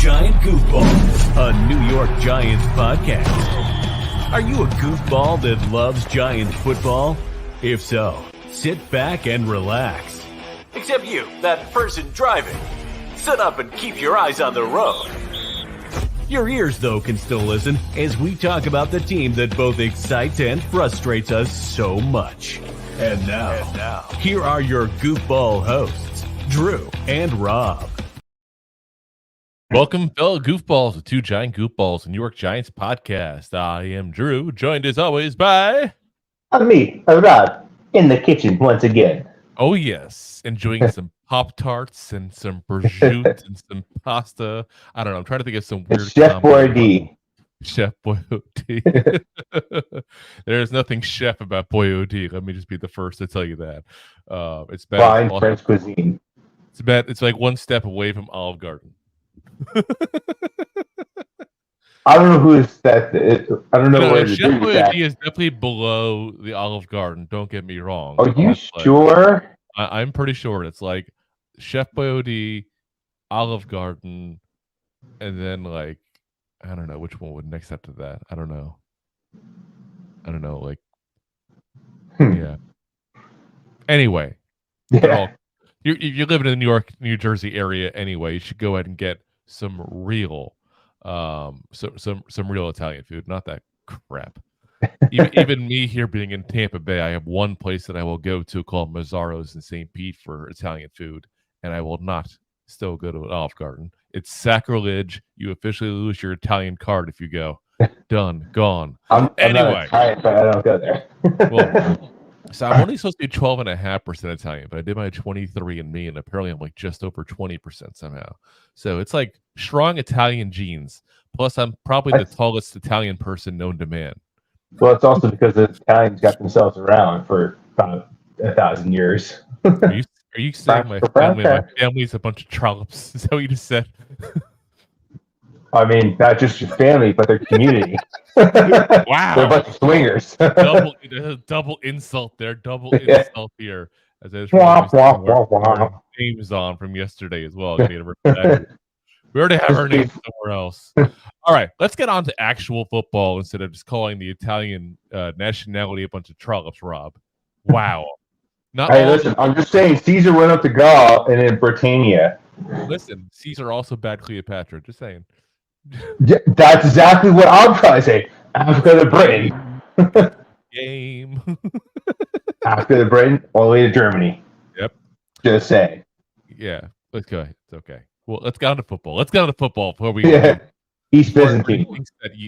Giant Goofballs, a New York Giants podcast. Are you a goofball that loves Giants football? If so, sit back and relax. Except you, that person driving. Sit up and keep your eyes on the road. Your ears, though, can still listen as we talk about the team that both excites and frustrates us so much. And now, here are your goofball hosts, Drew and Rob. Welcome, fellow goofballs, to Two Giant Goofballs, a New York Giants podcast. I am Drew, joined as always by... Me, Rob, in the kitchen once again. Oh, yes. Enjoying some Pop-Tarts and some prosciutto and some pasta. I don't know. I'm trying to think of some weird... Chef Boyardee. Chef Boyardee. There's nothing chef about Boyardee. Let me just be the first to tell you that. It's fine French cuisine. It's like one step away from Olive Garden. I don't know who is that. I don't know where Chef Boyardee is definitely below the Olive Garden. Don't get me wrong. Are you sure? I'm pretty sure it's like Chef Boyardee, Olive Garden, and then like I don't know which one would next up to that. I don't know. Like yeah. Anyway, yeah. You're living in the New York, New Jersey area anyway. You should go ahead and get some real, some real Italian food, not that crap. Even me here being in Tampa Bay, I have one place that I will go to called Mazzaro's in St. Pete for Italian food, and I will not still go to an Olive Garden. It's sacrilege. You officially lose your Italian card if you go. Done, gone. I'm not Italian, but I don't go there. Well, so I'm only supposed to be 12.5% Italian, but I did my 23andMe, and apparently I'm like just over 20% somehow. So it's like strong Italian genes. Plus, I'm probably the tallest Italian person known to man. Well, it's also because the Italians got themselves around for about 1,000 years. Are you saying my family's a bunch of trollops? Is that what you just said? I mean, not just your family, but their community. Wow. They're a bunch of swingers. double insult there. Double insult here. As I names on from yesterday as well. We already have our names somewhere else. All right, let's get on to actual football instead of just calling the Italian nationality a bunch of trollops, Rob. Wow. Listen, I'm just saying Caesar went up to Gaul and in Britannia. Listen, Caesar also bad Cleopatra. Just saying. Yeah, that's exactly what I'm trying to say. Africa to Britain. Game. Africa to Britain, all the way to Germany. Yep. Just say. Yeah, let's go. It's okay. Well, let's get on to football. Before we East Byzantine.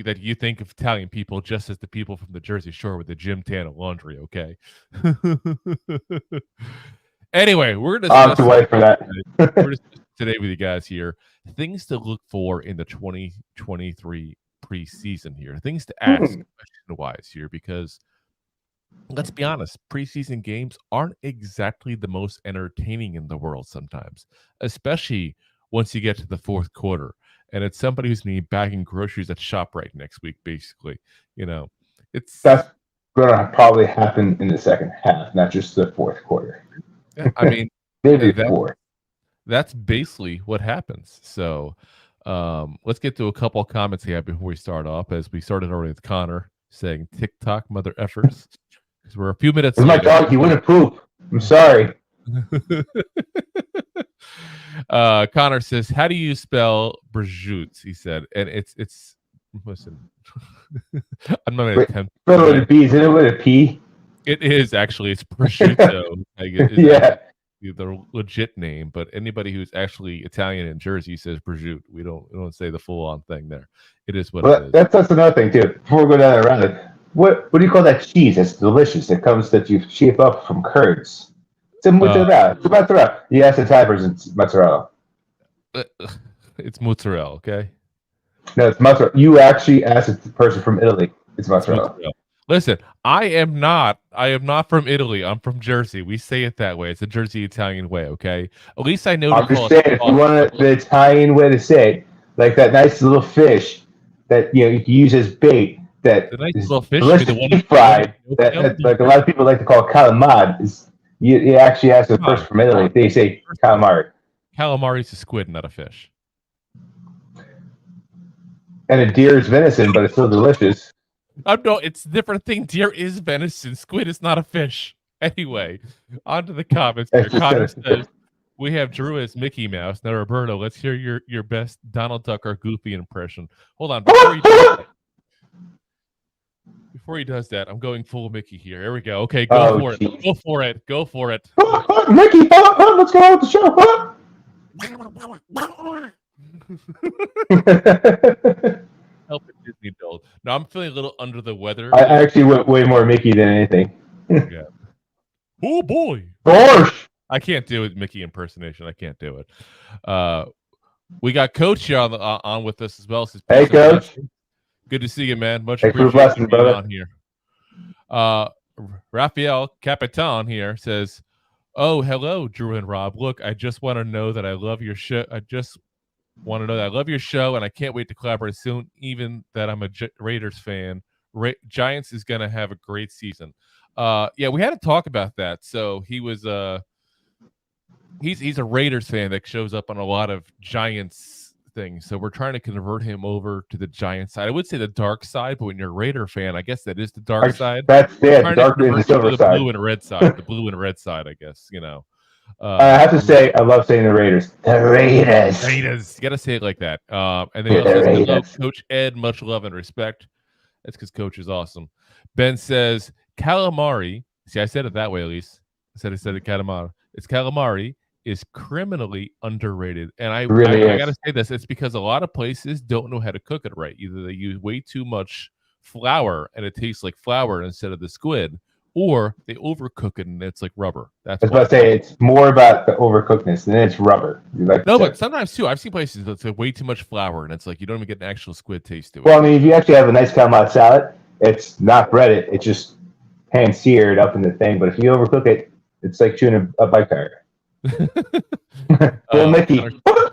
That you think of Italian people just as the people from the Jersey Shore with the gym tan and laundry, okay? Anyway, we're going to too late for that. We're just today with you guys here. Things to look for in the 2023 preseason here. Things to ask question-wise here, because let's be honest, preseason games aren't exactly the most entertaining in the world sometimes, especially once you get to the fourth quarter. And it's somebody who's going to be bagging groceries at ShopRite next week, basically. That's going to probably happen in the second half, not just the fourth quarter. I mean, maybe four. That's basically what happens. So let's get to a couple of comments here before we start off, as we started already with Connor saying TikTok mother effers. Because we're a few minutes later. My dog, he wouldn't poop. I'm sorry. Connor says, how do you spell prosciutto? He said, and it's listen. I'm not going to attempt. Spell with a B, isn't it with a P? It is actually. It's prosciutto. Yeah. The legit name, but anybody who's actually Italian in Jersey says prosciutto. We don't say the full on thing there. It is what it is. That's another thing too. Before we go down around it, what do you call that cheese? That's delicious. It comes that you shape up from curds. It's a mozzarella. It's mozzarella. You ask the Thai person, it's mozzarella. It's mozzarella, okay? No, it's mozzarella. You actually asked the person from Italy. It's mozzarella. Listen, I am not from Italy. I'm from Jersey. We say it that way. It's a Jersey Italian way, okay? At least I know. I'm just saying, if you want the Italian way to say it, like that nice little fish that you can use as bait. That nice little fish, deep fried. That like a lot of people like to call calamari. You actually ask the person from Italy. They say calamari. Calamari is a squid, not a fish. And a deer is venison, but it's still delicious. No, it's a different thing. Deer is venison. Squid is not a fish. Anyway, on to the comments here. Connor says, we have Drew as Mickey Mouse. Now, Roberto, let's hear your best Donald Duck or Goofy impression. Hold on. Before he does that, I'm going full Mickey here. Here we go. Okay, go for it. Go for it. Go for it. Mickey, let's go on with the show. Help it, Disney build. No, I'm feeling a little under the weather. I actually went way more Mickey than anything. Yeah. Oh boy. Gosh. I can't do it. Mickey impersonation. I can't do it. We got Coach here on with us as well. Says, hey, Coach. Good to see you, man. Much appreciated you being on here. Raphael Capitan here says, "Oh, hello, Drew and Rob. Look, I just want to know that I love your show. I love your show, and I can't wait to collaborate soon. Even that I'm a Raiders fan. Giants is gonna have a great season. Yeah, we had to talk about that. So he was he's a Raiders fan that shows up on a lot of Giants things. So we're trying to convert him over to the Giants side. I would say the dark side, but when you're a Raider fan, I guess that is the dark side. That's the dark and the silver side. The blue and red side. The blue and red side, I guess. You know. I have to say, I love saying the Raiders. The Raiders. You got to say it like that. And then he also says, Coach Ed, much love and respect. That's because Coach is awesome. Ben says, calamari. See, I said it that way, at least. I said it calamari. It's calamari is criminally underrated. And I got to say this. It's because a lot of places don't know how to cook it right. Either they use way too much flour and it tastes like flour instead of the squid, or they overcook it and it's like rubber. I was about to say, it's more about the overcookedness than it's rubber. But sometimes too, I've seen places that's like way too much flour and it's like you don't even get an actual squid taste to it. Well, I mean, if you actually have a nice calamari salad, it's not breaded. It's just hand seared up in the thing. But if you overcook it, it's like chewing a bike tire. Mickey.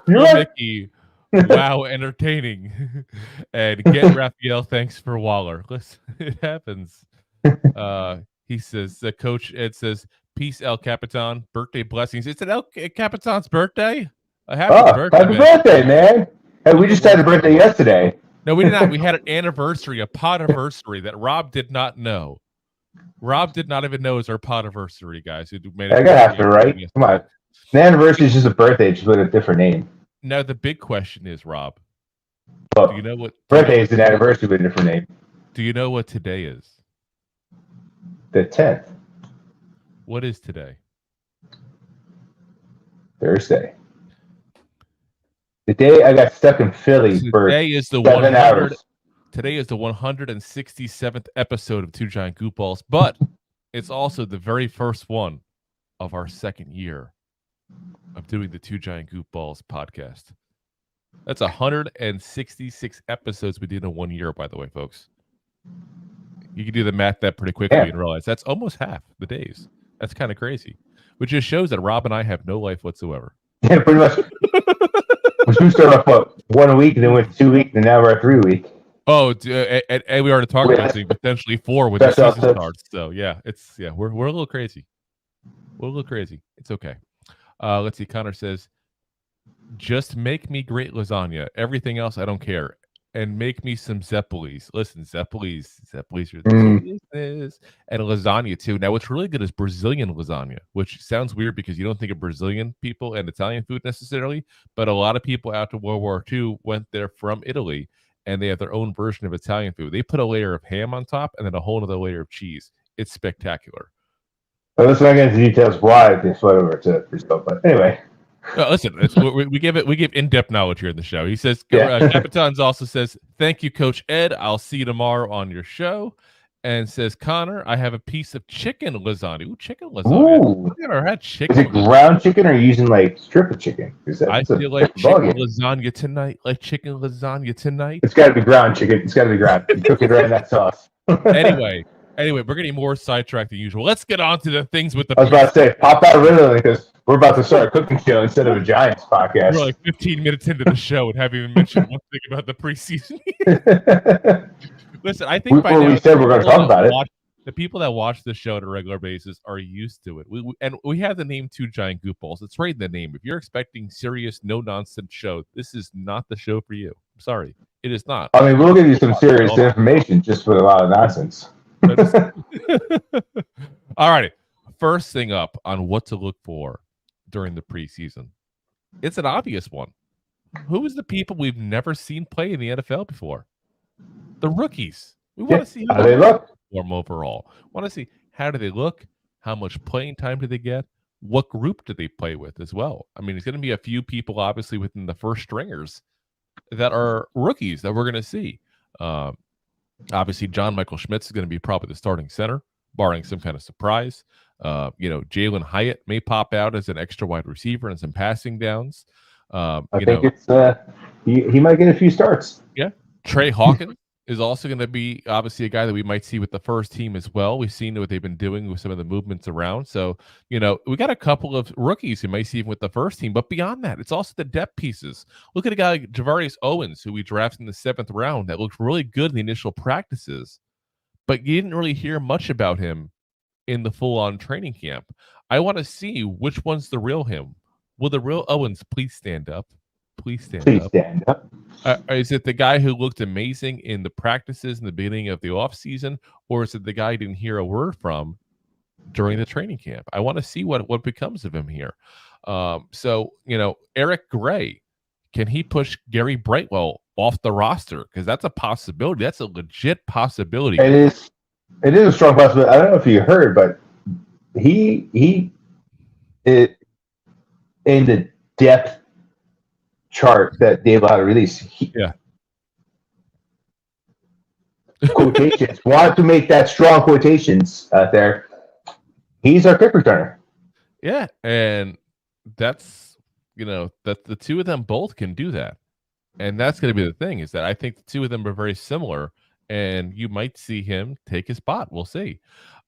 Mickey. Wow, entertaining. And get Raphael, thanks for Waller. Listen, it happens. He says, Coach Ed says, peace, El Capitan. Birthday blessings. It's an El Capitan's birthday? Happy birthday, man. Hey, we just had a birthday yesterday. No, we did not. We had an anniversary, a podiversary that Rob did not know. Rob did not even know it was our podiversary, guys. Who made it. I gotta have to, right? Come on. The anniversary is just a birthday, just with a different name. Now, the big question is, Rob, do you know what birthday is? An anniversary with a different name. Do you know what today is? The 10th. What is today? Thursday. The day I got stuck in Philly for 7 hours. Today is the 167th episode of Two Giant Goofballs, but it's also the very first one of our second year of doing the Two Giant Goofballs podcast. That's 166 episodes we did in 1 year, by the way, folks. You can do the math that pretty quickly and realize that's almost half the days. That's kind of crazy, which just shows that Rob and I have no life whatsoever. Yeah, pretty much. We started off 1 week, and then went 2 weeks, and now we're at 3 weeks. Oh, and we already talked about potentially 4 when the season starts. So we're a little crazy. We're a little crazy. It's okay. Let's see. Connor says, just make me great lasagna. Everything else, I don't care. And make me some Zeppelis. Listen, Zeppelis are the business. And lasagna, too. Now, what's really good is Brazilian lasagna, which sounds weird because you don't think of Brazilian people and Italian food necessarily. But a lot of people after World War II went there from Italy, and they have their own version of Italian food. They put a layer of ham on top and then a whole other layer of cheese. It's spectacular. Well, let's not get into details why they fled over to Brazil, but anyway. Listen, we give in-depth knowledge here in the show. He says, Capitans also says, thank you, Coach Ed. I'll see you tomorrow on your show. And says, Connor, I have a piece of chicken lasagna. Ooh, chicken lasagna. Ooh. I've never had chicken. Is it ground chicken or are you using like strip of chicken? I feel like chicken lasagna tonight. Like chicken lasagna tonight. It's got to be ground chicken. It's got to be ground. You cook it right in that sauce. Anyway, we're getting more sidetracked than usual. Let's get on to the things with the. I was about to say, pop out really because we're about to start a cooking show instead of a Giants podcast. We're like 15 minutes into the show and haven't even mentioned one thing about the preseason. Listen, I think by now, we said we're going to talk about it. The people that watch the show on a regular basis are used to it. We have the name Two Giant Goofballs. It's right in the name. If you're expecting serious, no-nonsense show, this is not the show for you. I'm sorry. It is not. I mean, we'll give you some serious information just with a lot of nonsense. All righty. First thing up on what to look for during the preseason. It's an obvious one. Who is the people we've never seen play in the NFL before? The rookies. We want to see how they look. Form overall. Want to see how do they look? How much playing time do they get? What group do they play with as well? I mean, there's going to be a few people, obviously, within the first stringers that are rookies that we're going to see. Obviously, John Michael Schmitz is going to be probably the starting center, barring some kind of surprise. Jalen Hyatt may pop out as an extra wide receiver and some passing downs. I think it's he might get a few starts. Yeah. Trey Hawkins is also going to be obviously a guy that we might see with the first team as well. We've seen what they've been doing with some of the movements around. So, we got a couple of rookies who might see him with the first team. But beyond that, it's also the depth pieces. Look at a guy like Javarius Owens, who we drafted in the 7th round, that looked really good in the initial practices. But you didn't really hear much about him in the full-on training camp. I want to see which one's the real him. Will the real Owens please stand up? Please stand up. Is it the guy who looked amazing in the practices in the beginning of the offseason, or is it the guy you didn't hear a word from during the training camp? I want to see what becomes of him here. Eric Gray, can he push Gary Brightwell off the roster? Because that's a possibility. That's a legit possibility. It is a strong possibility. I don't know if you heard, but he in the depth chart that Dave Lauder released. Quotations. Want to make that strong quotations out there. He's our kick returner. Yeah, and that's that the two of them both can do that. And that's going to be the thing, is that I think the two of them are very similar, and you might see him take his spot. We'll see.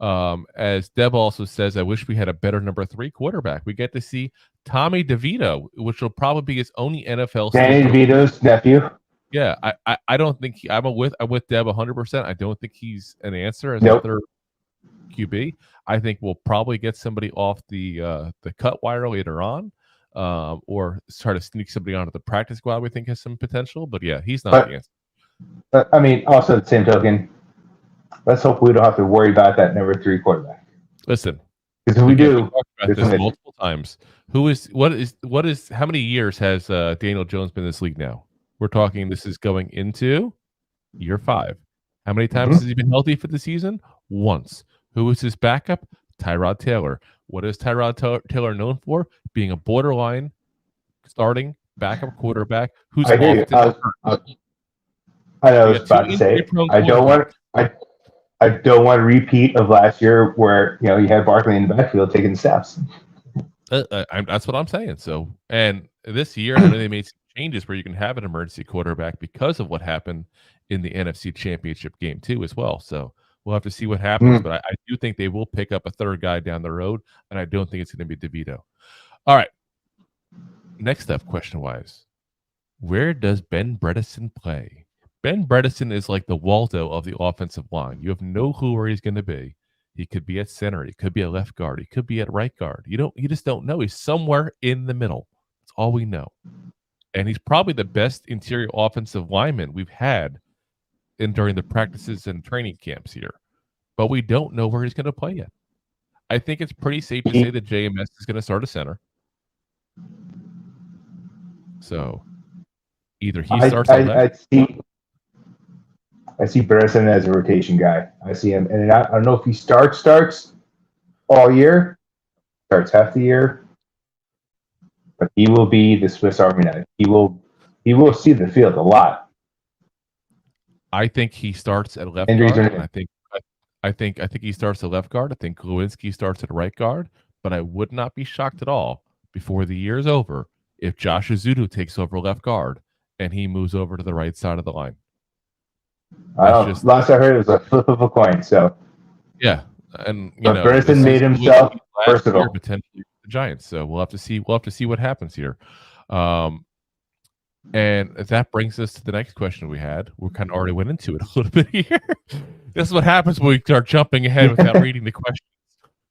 As Deb also says, I wish we had a better number 3 quarterback. We get to see Tommy DeVito, which will probably be his only NFL. Danny DeVito's nephew. Yeah, I don't think I'm with Deb 100%. I don't think he's an answer as another QB. I think we'll probably get somebody off the cut wire later on, or try to sneak somebody onto the practice squad we think has some potential. But yeah, he's not the answer. But I mean, also at the same token, let's hope we don't have to worry about that number 3 quarterback. Listen, because if we do, talked about this multiple times. What is how many years has Daniel Jones been in this league now? We're talking. This is going into year 5. How many times has he been healthy for the season? Once. Who is his backup? Tyrod Taylor. What is Tyrod Taylor known for? Being a borderline starting backup quarterback who's I know I was about to say I don't want a repeat of last year where you had Barkley in the backfield taking snaps. That's what I'm saying. So, and this year, I know they made some changes where you can have an emergency quarterback because of what happened in the NFC Championship game too, as well. So we'll have to see what happens. But I do think they will pick up a third guy down the road, and I don't think it's going to be DeVito. All right. Next up, question-wise, where does Ben Bredeson play? Ben Bredeson is like the Waldo of the offensive line. You have no clue where he's going to be. He could be at center. He could be at left guard. He could be at right guard. You just don't know. He's somewhere in the middle. That's all we know. And he's probably the best interior offensive lineman we've had during the practices and training camps here. But we don't know where he's going to play yet. I think it's pretty safe to say that JMS is going to start a center. So either he starts at left. I see Bredeson as a rotation guy. I see him, and I don't know if he starts all year, starts half the year, but he will be the Swiss Army knife. He will see the field a lot. I think he starts at left guard. I think he starts at left guard. I think Glowinski starts at right guard, but I would not be shocked at all before the year is over if Josh Azudu takes over left guard and he moves over to the right side of the line. Last I heard, it was a flip of a coin. So yeah, and Bredeson made himself versatile. Potentially the Giants. So we'll have to see. We'll have to see what happens here. And that brings us to the next question we had. We kind of already went into it a little bit here. This is what happens when we start jumping ahead without reading the questions.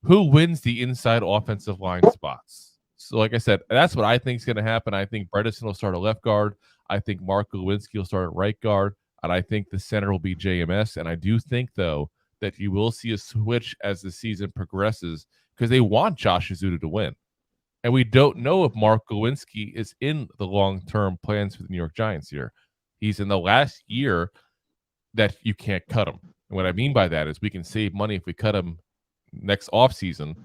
Who wins the inside offensive line spots? So, like I said, that's what I think is going to happen. I think Bredeson will start a left guard. I think Mark Lewinsky will start at right guard, and I think the center will be JMS. And I do think, though, that you will see a switch as the season progresses because they want Josh Azuda to win. And we don't know if Mark Lewinsky is in the long-term plans for the New York Giants here. He's in the last year that you can't cut him. And what I mean by that is we can save money if we cut him next offseason.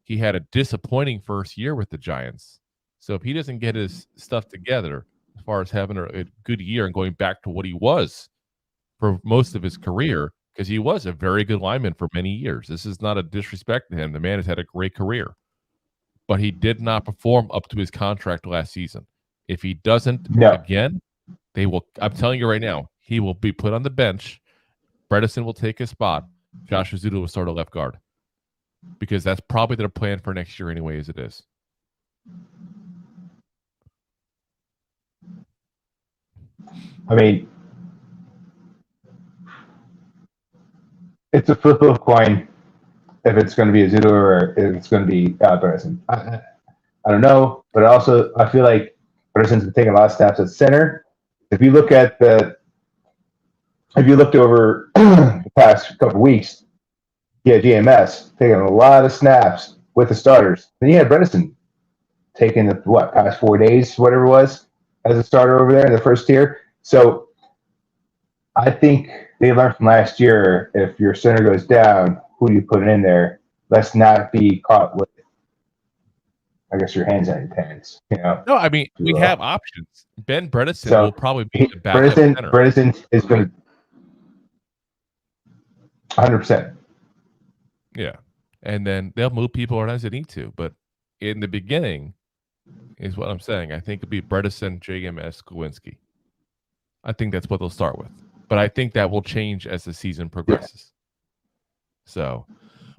He had a disappointing first year with the Giants. So if he doesn't get his stuff together as far as having a good year and going back to what he was for most of his career, because he was a very good lineman for many years. This is not a disrespect to him. The man has had a great career. But he did not perform up to his contract last season. If he doesn't again, they will. I'm telling you right now, he will be put on the bench. Bredeson will take his spot. Josh Azuda will start a left guard because that's probably their plan for next year anyway, as it is. I mean, it's a flip of a coin if it's going to be Azuda or if it's going to be Bredeson. I don't know, but also I feel like Bredeson's been taking a lot of snaps at center. If you looked over the past couple of weeks, GMS taking a lot of snaps with the starters. Then you had Bredeson taking the past 4 days, whatever it was, as a starter over there in the first tier. So I think they learned from last year, if your center goes down, who do you put in there? Let's not be caught with, I guess, your hands in your pants. No, I mean, we have options. Ben Bredeson will probably be the backup center. Bredeson is going to 100%. Yeah. And then they'll move people around as they need to. But in the beginning, is what I'm saying. I think it'll be Bredeson, JMS, Lewinsky. I think that's what they'll start with. But I think that will change as the season progresses. So,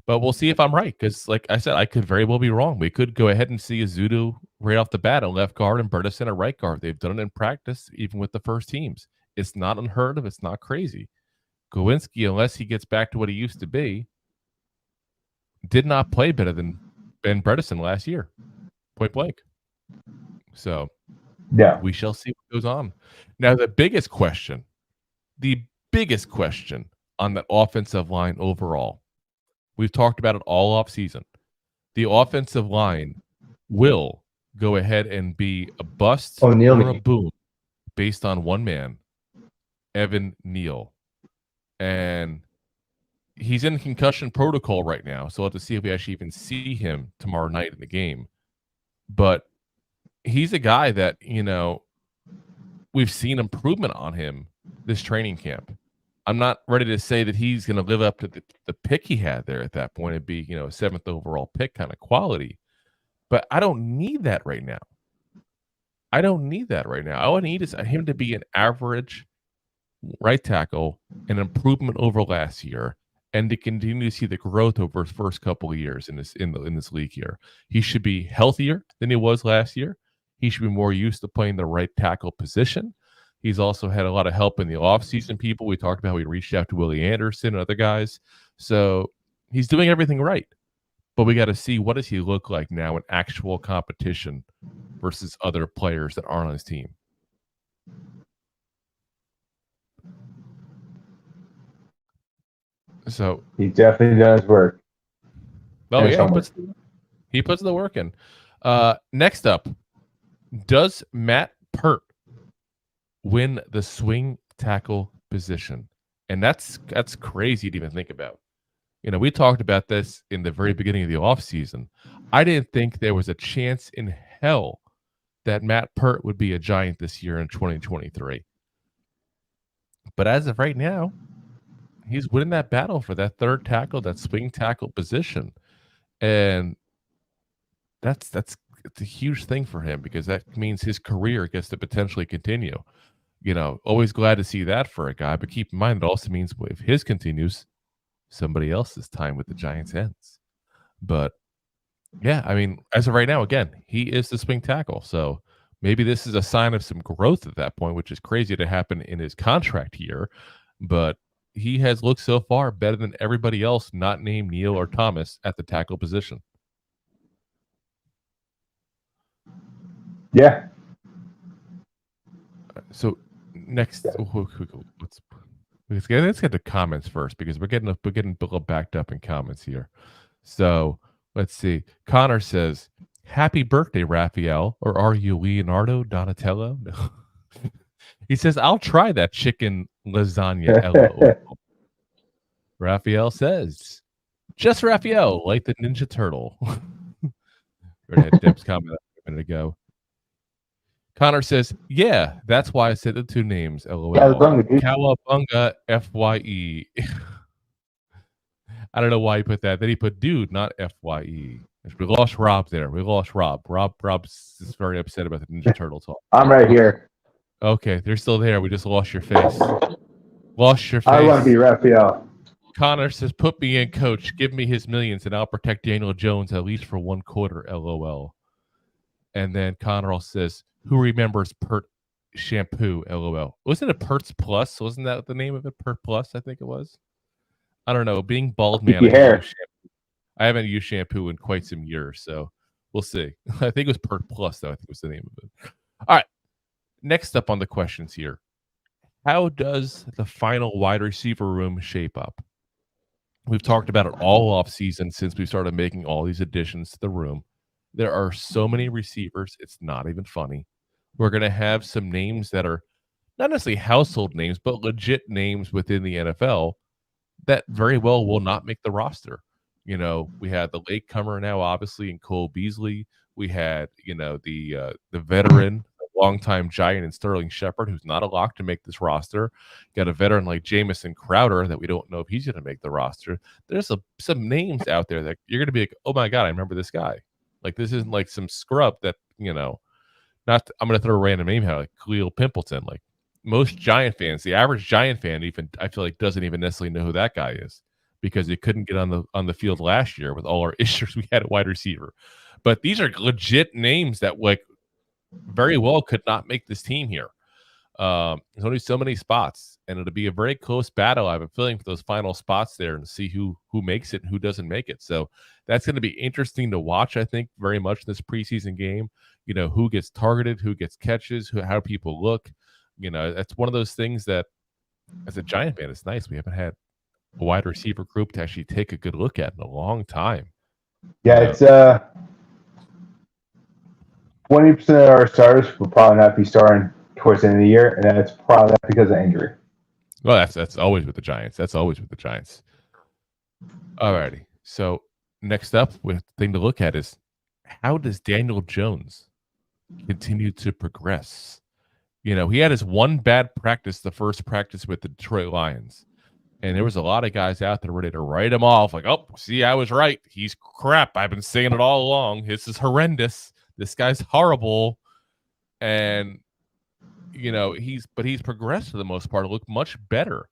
but we'll see if I'm right. Because, like I said, I could very well be wrong. We could go ahead and see Azuda right off the bat at left guard and Bredeson at right guard. They've done it in practice, even with the first teams. It's not unheard of. It's not crazy. Lewinsky, unless he gets back to what he used to be, did not play better than Ben Bredeson last year. Point blank. So, yeah, we shall see what goes on. Now, the biggest question on the offensive line overall, we've talked about it all off season. The offensive line will go ahead and be a bust or a boom based on one man, Evan Neal. And he's in concussion protocol right now, so we'll have to see if we actually even see him tomorrow night in the game. But he's a guy that, we've seen improvement on him this training camp. I'm not ready to say that he's going to live up to the pick he had there at that point and be, a 7th overall pick kind of quality. But I don't need that right now. All I need is him to be an average right tackle, an improvement over last year, and to continue to see the growth over his first couple of years in this league here. He should be healthier than he was last year. He should be more used to playing the right tackle position. He's also had a lot of help in the offseason people. We talked about how he reached out to Willie Anderson and other guys. So he's doing everything right. But we got to see, what does he look like now in actual competition versus other players that aren't on his team. So he definitely does work. Oh, yeah. He puts the work in. Next up, does Matt Peart win the swing tackle position? And that's crazy to even think about. We talked about this in the very beginning of the offseason. I didn't think there was a chance in hell that Matt Peart would be a Giant this year in 2023. But as of right now, he's winning that battle for that third tackle, that swing tackle position. And that's a huge thing for him, because that means his career gets to potentially continue. Always glad to see that for a guy, but keep in mind it also means if his continues, somebody else's time with the Giants ends. But yeah, I mean, as of right now, again, he is the swing tackle. So maybe this is a sign of some growth at that point, which is crazy to happen in his contract year. But he has looked so far better than everybody else not named Neal or Thomas at the tackle position. Yeah. So next, let's get the comments first because we're getting a little backed up in comments here. So let's see. Connor says, "Happy birthday, Raphael," or are you Leonardo Donatello? No. He says, "I'll try that chicken lasagna." LOL. Raphael says, "Just Raphael, like the Ninja Turtle." Already had Deb's comment a minute ago. Connor says, "Yeah, that's why I said the two names." LOL. Cowabunga FYE. I don't know why he put that. Then he put dude, not FYE. We lost Rob there. We lost Rob. Rob's just very upset about the Ninja Turtle talk. I'm right here. Okay, they're still there. We just lost your face. Lost your face. I want to be Raphael. Connor says, "Put me in, coach. Give me his millions, and I'll protect Daniel Jones at least for 1 quarter." LOL. And then Connor says, "Who remembers Pert shampoo?" LOL. Wasn't it Pert's Plus? Wasn't that the name of it? Pert Plus, I think it was. I don't know. Being bald man, I haven't used shampoo in quite some years, so we'll see. I think it was Pert Plus, though. I think was the name of it. All right. Next up on the questions here. How does the final wide receiver room shape up? We've talked about it all off season since we started making all these additions to the room. There are so many receivers, it's not even funny. We're going to have some names that are not necessarily household names, but legit names within the NFL that very well will not make the roster. You know, we had the latecomer now, obviously, in Cole Beasley. We had, you know, the veteran, longtime Giant and Sterling Shepard, who's not a lock to make this roster. Got a veteran like Jamison Crowder that we don't know if he's going to make the roster. There's some names out there that you're going to be like, oh my God, I remember this guy. Like, this isn't like some scrub that, you know, I'm going to throw a random name out, like Khalil Pimpleton. Like, most Giant fans, the average Giant fan, even I feel like doesn't even necessarily know who that guy is because he couldn't get on the field last year with all our issues we had at wide receiver. But these are legit names that like very well could not make this team here. There's only so many spots, and it'll be a very close battle. I have a feeling for those final spots there and see who makes it and who doesn't make it. So that's going to be interesting to watch. I think very much in this preseason game. You know, who gets targeted, who gets catches, how people look. You know, that's one of those things that, as a Giant fan, it's nice. We haven't had a wide receiver group to actually take a good look at in a long time. Yeah, it's 20% of our starters will probably not be starting towards the end of the year, and that's probably not because of injury. Well, that's always with the Giants. Alrighty. So next up, the thing to look at is how does Daniel Jones continue to progress? You know, he had his one bad practice, the first practice with the Detroit Lions. And there was a lot of guys out there ready to write him off. Like, oh, see, I was right. He's crap. I've been saying it all along. This is horrendous. This guy's horrible. And, you know, he's progressed for the most part. It looked much better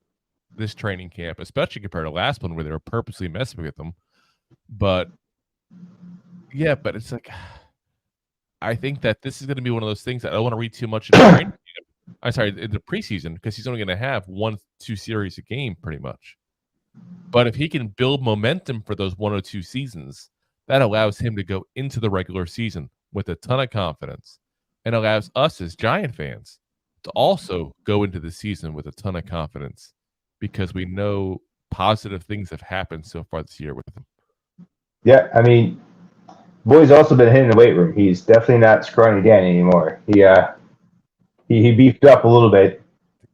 this training camp, especially compared to last one where they were purposely messing with him. But, yeah, but it's like, I think that this is going to be one of those things that I don't want to read too much into training camp. I'm sorry, in the preseason, because he's only going to have 1-2 series a game pretty much. But if he can build momentum for those 1 or 2 seasons, that allows him to go into the regular season with a ton of confidence and allows us as Giant fans to also go into the season with a ton of confidence because we know positive things have happened so far this year with him. Yeah, I mean, boy's also been hitting the weight room. He's definitely not scrawny Dan anymore. He beefed up a little bit.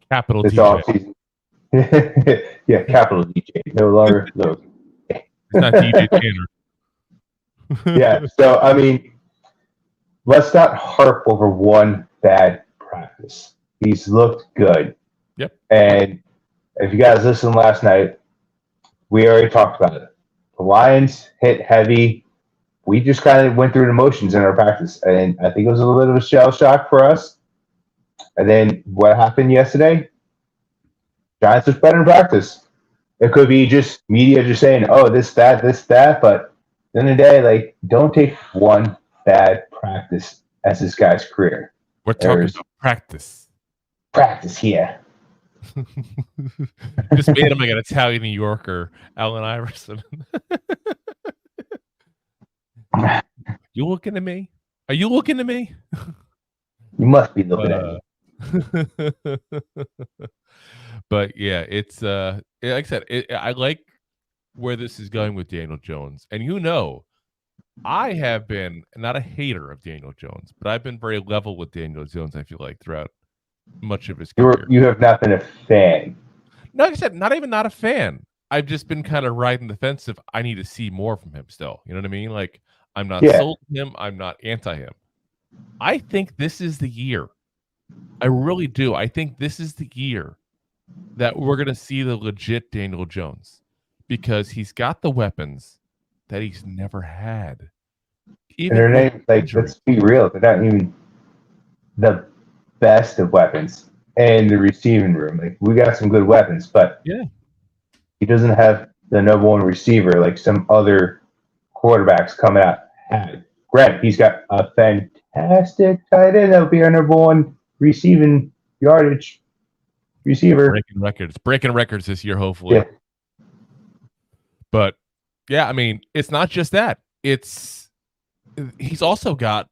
Capital this DJ. Offseason. Yeah, capital DJ. No longer those. It's not DJ Tanner. Yeah, so I mean, let's not harp over one bad practice. He's looked good. Yep. And if you guys listened last night, we already talked about it. The Lions hit heavy. We just kind of went through the motions in our practice, and I think it was a little bit of a shell shock for us. And then what happened yesterday? Giants looked better in practice. It could be just media just saying, oh, this, that. But at the end of the day, like, don't take one bad practice as this guy's career. We're talking about practice. Practice here. Just made him like an Italian New Yorker, Allen Iverson. You looking at me? Are you looking at me? You must be looking at me. But yeah, it's like I said, I like where this is going with Daniel Jones. And I have been not a hater of Daniel Jones, but I've been very level with Daniel Jones, I feel like, throughout much of his career. You have not been a fan. No, like I said, not a fan. I've just been kind of riding the fence of I need to see more from him still. You know what I mean? Like, I'm not sold on him. I'm not anti him. I think this is the year. I really do. I think this is the year that we're going to see the legit Daniel Jones because he's got the weapons that he's never had. Even and their name, like, let's be real, they're not even the best of weapons in the receiving room. Like, we got some good weapons, but he doesn't have the number one receiver like some other quarterbacks coming out had. Granted, he's got a fantastic tight end that'll be our number one receiving yardage receiver. Breaking records this year, hopefully. Yeah. But yeah, I mean, it's not just that. He's also got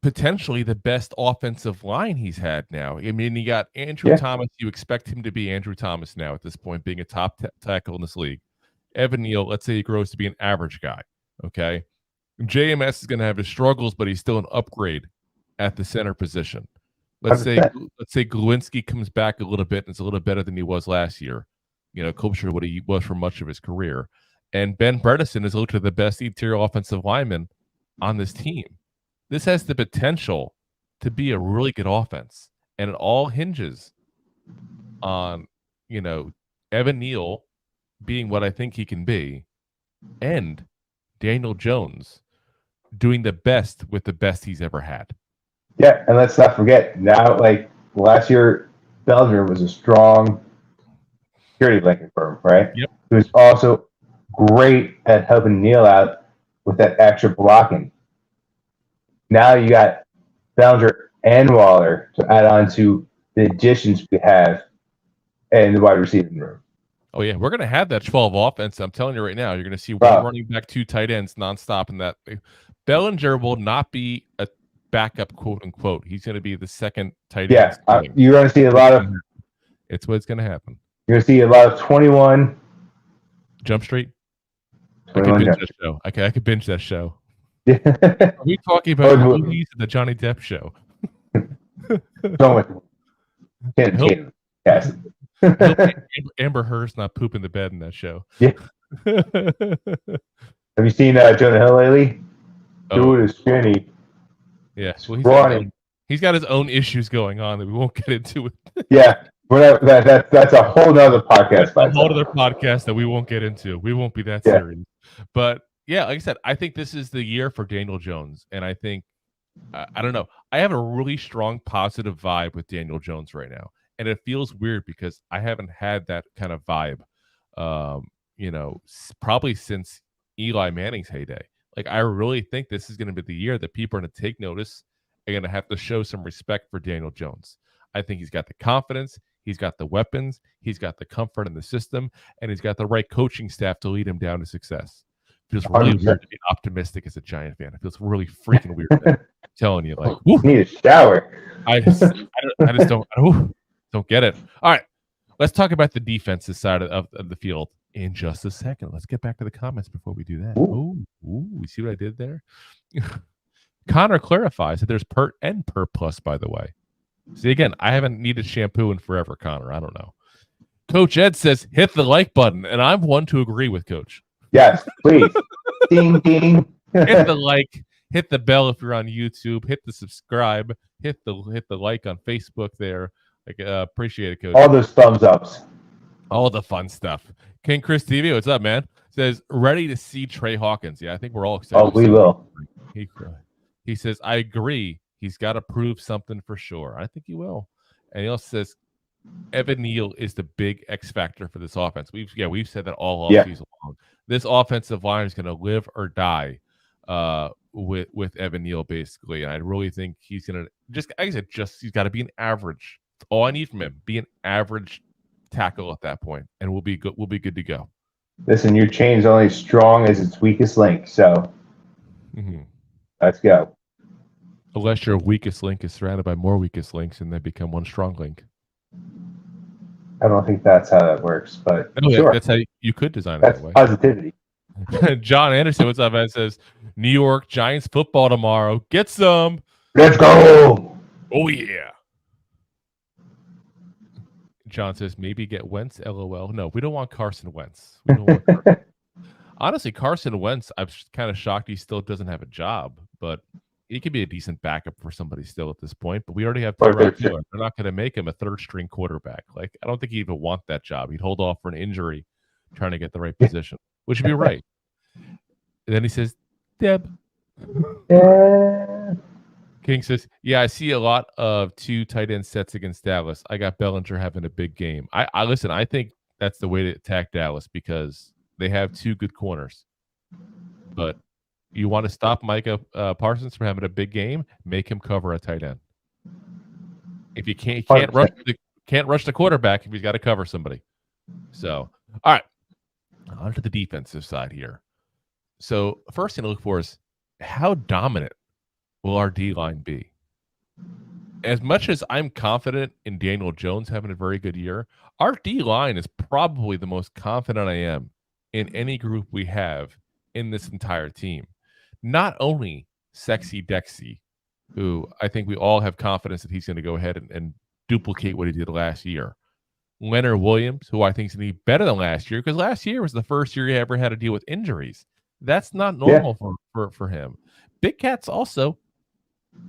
potentially the best offensive line he's had now. I mean, you got Andrew Thomas. You expect him to be Andrew Thomas now at this point, being a top tackle in this league. Evan Neal, let's say he grows to be an average guy. Okay. JMS is going to have his struggles, but he's still an upgrade at the center position. Let's say Glowinski comes back a little bit and is a little better than he was last year. You know, closer to what he was for much of his career. And Ben Bredeson is literally the best interior offensive lineman on this team. This has the potential to be a really good offense. And it all hinges on, Evan Neal being what I think he can be and Daniel Jones doing the best with the best he's ever had. Yeah, and let's not forget, now, like, last year, Bellinger was a strong security blanket for him, right? Yep. He was also great at helping Neal out with that extra blocking. Now you got Bellinger and Waller to add on to the additions we have in the wide receiving room. Oh, yeah. We're going to have that 12 offense. I'm telling you right now, you're going to see one running back, 2 tight ends nonstop. And that Bellinger will not be a backup, quote unquote. He's going to be the second tight end. Yeah. You're going to see a lot of. It's what's going to happen. You're going to see a lot of 21. Jump Street. I could binge that show. I could binge that show. Are we talking about movies of the Johnny Depp show? Yes. Amber Heard's not pooping the bed in that show. Yeah. Have you seen Jonah Hill lately? Dude is skinny. Yeah. Well, he's got his own issues going on that we won't get into. Yeah. That's a whole nother podcast. A whole other podcast that we won't get into. We won't be that serious. But yeah, like I said, I think this is the year for Daniel Jones. And I think, I don't know, I have a really strong positive vibe with Daniel Jones right now. And it feels weird because I haven't had that kind of vibe, probably since Eli Manning's heyday. Like, I really think this is going to be the year that people are going to take notice and going to have to show some respect for Daniel Jones. I think he's got the confidence. He's got the weapons. He's got the comfort in the system. And he's got the right coaching staff to lead him down to success. It feels really weird to be optimistic as a Giant fan. It feels really freaking weird. I'm telling you, like, woo. Need a shower. I just don't get it. All right, let's talk about the defensive side of the field in just a second. Let's get back to the comments before we do that. Ooh, you see what I did there? Connor clarifies that there's PERT and PERT plus, by the way. See, again, I haven't needed shampoo in forever, Connor. I don't know. Coach Ed says, hit the like button, and I'm one to agree with Coach. Yes, please. Ding, ding. Hit the like, hit the bell if you're on YouTube, hit the subscribe, hit the like on Facebook there. Appreciate it, Coach. All those thumbs ups. All the fun stuff. King Chris TV, what's up, man? Says, ready to see Trey Hawkins. Yeah, I think we're all excited. Oh, we will. He says, I agree. He's got to prove something for sure. I think he will. And he also says, Evan Neal is the big X factor for this offense. We've said that all offseason long. This offensive line is going to live or die with Evan Neal, basically. And I really think he's going to he's got to be an average. That's all I need from him. Be an average tackle at that point, and we'll be good. We'll be good to go. Listen, your chain is only as strong as its weakest link. So let's go. Unless your weakest link is surrounded by more weakest links and they become one strong link. I don't think that's how that works, but No, sure. that's how you could design it That's that way. positivity. John Anderson, what's up, man? Says New York Giants football tomorrow. Get some. Let's go. Oh yeah. John says maybe get Wentz. LOL. No, we don't want Carson Wentz. We don't want Carson. Honestly, Carson Wentz, I'm kind of shocked he still doesn't have a job, but he could be a decent backup for somebody still at this point. But we already have Tyrod Taylor. They're not going to make him a third-string quarterback. Like, I don't think he'd even want that job. He'd hold off for an injury, trying to get the right position, which would be right. And then he says, Deb. Yeah. King says, yeah, I see a lot of 2 tight end sets against Dallas. I got Bellinger having a big game. I listen, I think that's the way to attack Dallas because they have 2 good corners. But you want to stop Micah Parsons from having a big game, make him cover a tight end. If you can't rush the quarterback if he's got to cover somebody. So, all right. On to the defensive side here. So, first thing to look for is how dominant will our D-line be? As much as I'm confident in Daniel Jones having a very good year, our D-line is probably the most confident I am in any group we have in this entire team. Not only Sexy Dexy, who I think we all have confidence that he's going to go ahead and duplicate what he did last year. Leonard Williams, who I think is going to be better than last year, because last year was the first year he ever had to deal with injuries. That's not normal for him. Big Cat's also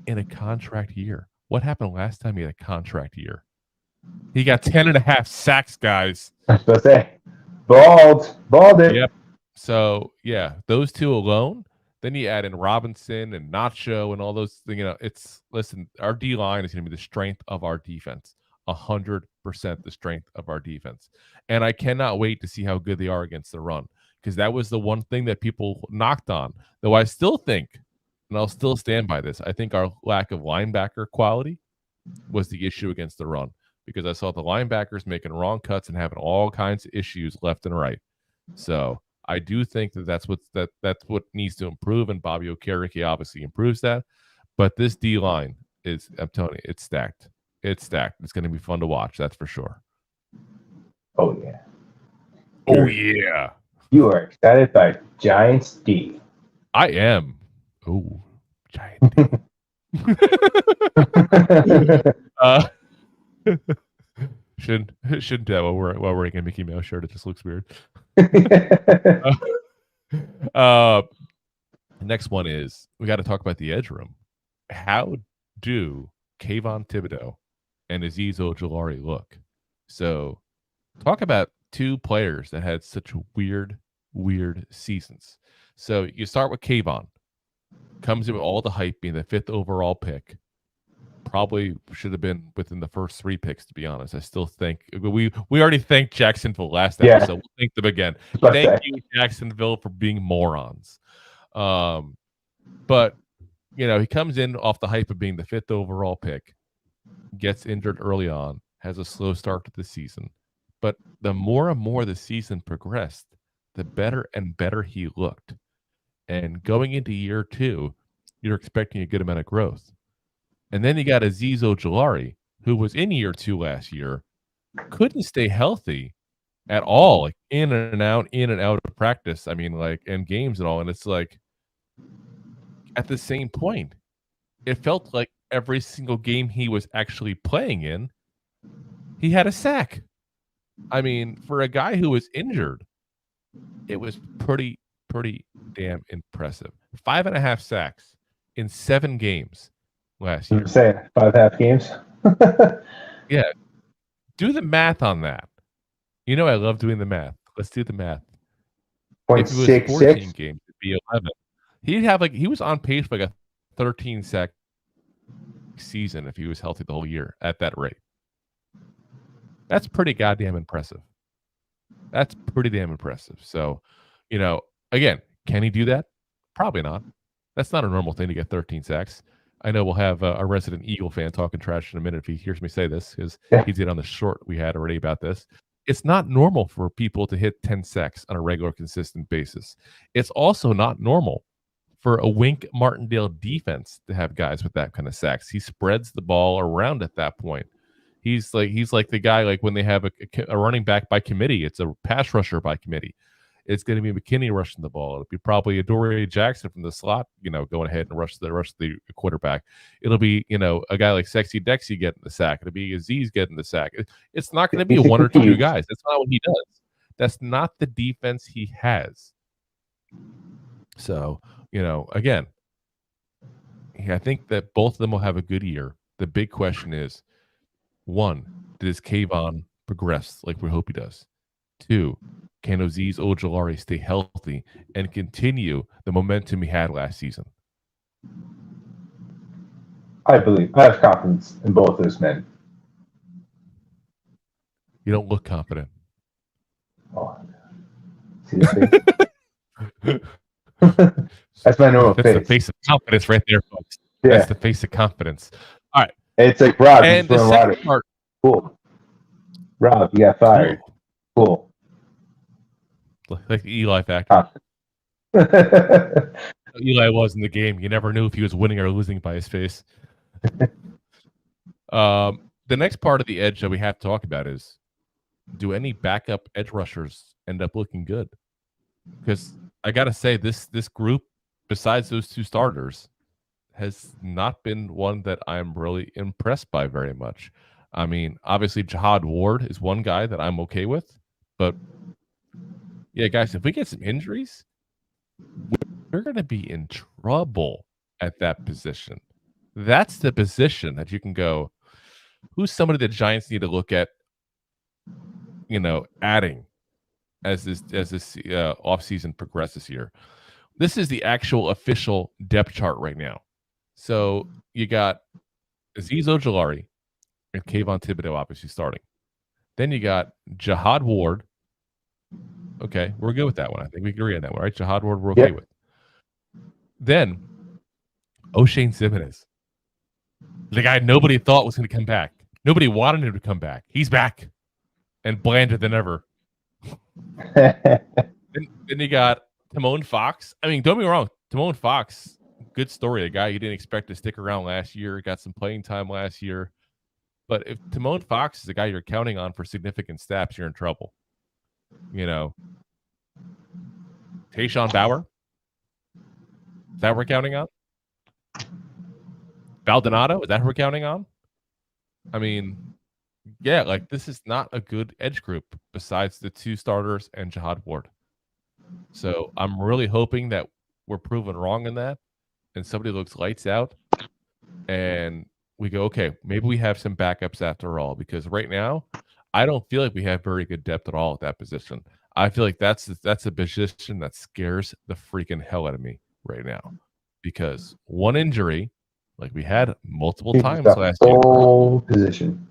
in a contract year. What happened last time he had a contract year? He got 10.5 sacks, guys. I was supposed to say, balled it. Yep. So, yeah, those 2 alone. Then you add in Robinson and Nacho and all those things. You know, listen, our D-line is going to be the strength of our defense. 100% the strength of our defense. And I cannot wait to see how good they are against the run, because that was the one thing that people knocked on. Though I still think, and I'll still stand by this, I think our lack of linebacker quality was the issue against the run, because I saw the linebackers making wrong cuts and having all kinds of issues left and right. So I do think that's what needs to improve, and Bobby Okereke obviously improves that. But this D-line is, I'm telling you, it's stacked. It's stacked. It's going to be fun to watch, that's for sure. Oh, yeah. Oh, yeah. You are excited by Giants D. I am. Oh, Giant D. Shouldn't while we're wearing a Mickey Mouse shirt. It just looks weird. Next one is we got to talk about the edge room. How do Kayvon Thibodeau and Azeez Ojulari look? So, talk about 2 players that had such weird seasons. So you start with Kayvon. Comes in with all the hype, being the 5th overall pick. Probably should have been within the first 3 picks, to be honest. I still think we already thanked Jacksonville last episode. We'll thank them again. Thank you, Jacksonville, for being morons. But you know, he comes in off the hype of being the 5th overall pick, gets injured early on, has a slow start to the season. But the more and more the season progressed, the better and better he looked. And going into year 2, you're expecting a good amount of growth. And then you got Azeez Ojulari, who was in year 2 last year, couldn't stay healthy at all, like in and out of practice. I mean, like in games and all. And it's like, at the same point, it felt like every single game he was actually playing in, he had a sack. I mean, for a guy who was injured, it was pretty damn impressive. 5.5 sacks in 7 games last year. I'm saying 5.5 games. Yeah. Do the math on that. You know I love doing the math. Let's do the math. If it was 14 games, it'd be 11. He was on pace for like a 13 sack season if he was healthy the whole year at that rate. That's pretty goddamn impressive. That's pretty damn impressive. So, you know, again, can he do that? Probably not. That's not a normal thing to get 13 sacks. I know we'll have a resident Eagle fan talking trash in a minute if he hears me say this, because he did on the short we had already about this. It's not normal for people to hit 10 sacks on a regular, consistent basis. It's also not normal for a Wink Martindale defense to have guys with that kind of sacks. He spreads the ball around at that point. He's like the guy, like when they have a running back by committee, it's a pass rusher by committee. It's going to be McKinney rushing the ball. It'll be probably Adoree Jackson from the slot, going ahead and rush the quarterback. It'll be, a guy like Sexy Dexy getting the sack. It'll be Aziz getting the sack. It's not going to be one or two guys. That's not what he does. That's not the defense he has. So, again, I think that both of them will have a good year. The big question is, 1, does Kayvon progress like we hope he does? 2, can Azeez Ojulari stay healthy and continue the momentum he had last season? I have confidence in both those men. You don't look confident. Oh, see that face? That's my normal face. That's the face of confidence right there, folks. Yeah. That's the face of confidence. All right. It's like, Rob, and the second part. Cool. Rob, you got fired. Cool. Like the Eli factor. Eli was in the game. You never knew if he was winning or losing by his face. The next part of the edge that we have to talk about is, do any backup edge rushers end up looking good? Because I got to say, this group, besides those 2 starters, has not been one that I'm really impressed by very much. I mean, obviously, Jihad Ward is one guy that I'm okay with. But, yeah, guys, if we get some injuries, we're going to be in trouble at that position. That's the position that you can go, who's somebody the Giants need to look at, adding as this offseason progresses here. This is the actual official depth chart right now. So you got Azeez Ojulari and Kayvon Thibodeau obviously starting. Then you got Jihad Ward. Okay, we're good with that one. I think we agree on that one, right? Jihad Ward, we're okay with. Then O'Shane Ximines, the guy nobody thought was going to come back. Nobody wanted him to come back. He's back and blander than ever. then you got Timon Fox. I mean, don't be wrong. Timon Fox, good story. A guy you didn't expect to stick around last year, got some playing time last year. But if Timon Fox is a guy you're counting on for significant snaps, you're in trouble. Tayshawn Bauer, is that what we're counting on? Baldonado, is that who we're counting on? I mean, yeah, like this is not a good edge group besides the 2 starters and Jihad Ward. So I'm really hoping that we're proven wrong in that and somebody looks lights out and we go, okay, maybe we have some backups after all, because right now I don't feel like we have very good depth at all at that position. I feel like that's a position that scares the freaking hell out of me right now, because one injury, like we had multiple times last year. Whole position.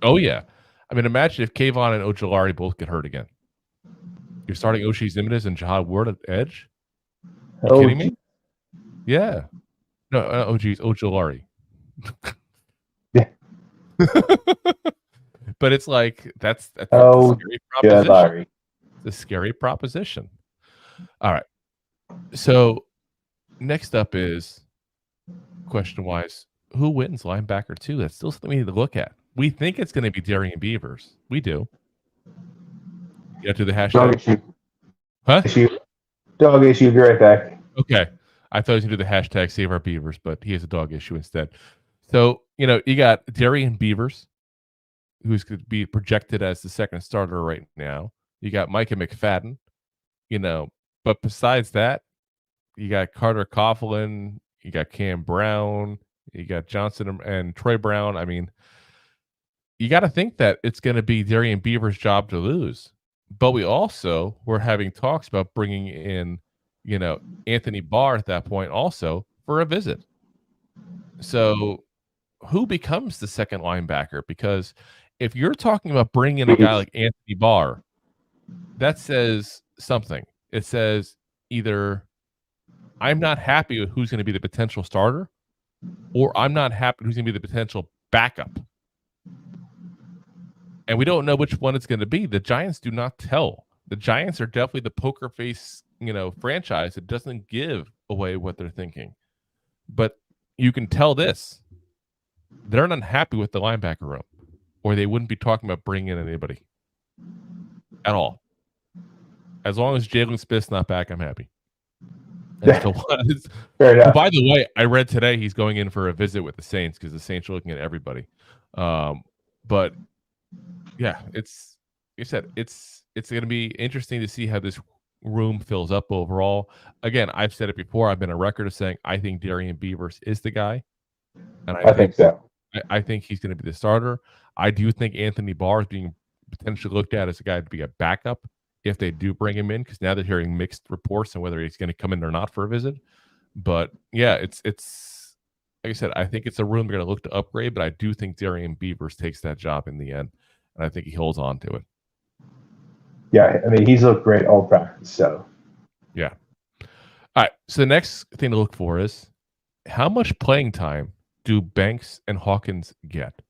Oh yeah, I mean, imagine if Kayvon and Ojulari both get hurt again. You're starting O'Shea Ximines and Jihad Ward at edge. Are you kidding me? Yeah. No, oh geez, Ojulari. Yeah. But it's like that's a scary proposition. The scary proposition. All right. So next up is, question-wise, who wins linebacker 2? That's still something we need to look at. We think it's going to be Darian Beavers. We do. You have to do the hashtag. Dog issue. Huh? Dog issue. Be right back. Okay. I thought he was going to do the hashtag Save Our Beavers, but he has a dog issue instead. So, you got Darian Beavers, who's going to be projected as the second starter right now. You got Micah McFadden, but besides that, you got Carter Coughlin, you got Cam Brown, you got Johnson and Troy Brown. I mean, you got to think that it's going to be Darian Beavers' job to lose. But we also were having talks about bringing in, Anthony Barr at that point also for a visit. So who becomes the second linebacker? Because if you're talking about bringing in a guy like Anthony Barr, that says something. It says either I'm not happy with who's going to be the potential starter, or I'm not happy who's going to be the potential backup. And we don't know which one it's going to be. The Giants do not tell. The Giants are definitely the poker face, franchise that doesn't give away what they're thinking. But you can tell this. They're not happy with the linebacker room, or they wouldn't be talking about bringing in anybody at all. As long as Jalen Smith's not back, I'm happy. Fair enough. By the way, I read today he's going in for a visit with the Saints because the Saints are looking at everybody. But yeah, it's like I said, it's going to be interesting to see how this room fills up overall. Again, I've said it before. I've been a record of saying I think Darian Beavers is the guy, and I think so. I think he's going to be the starter. I do think Anthony Barr is being potentially looked at as a guy to be a backup if they do bring him in, because now they're hearing mixed reports on whether he's going to come in or not for a visit. But yeah, it's like I said, I think it's a room they're going to look to upgrade, but I do think Darian Beavers takes that job in the end, and I think he holds on to it. Yeah, I mean, he's looked great all practice, so. Yeah. All right, so the next thing to look for is how much playing time do Banks and Hawkins get?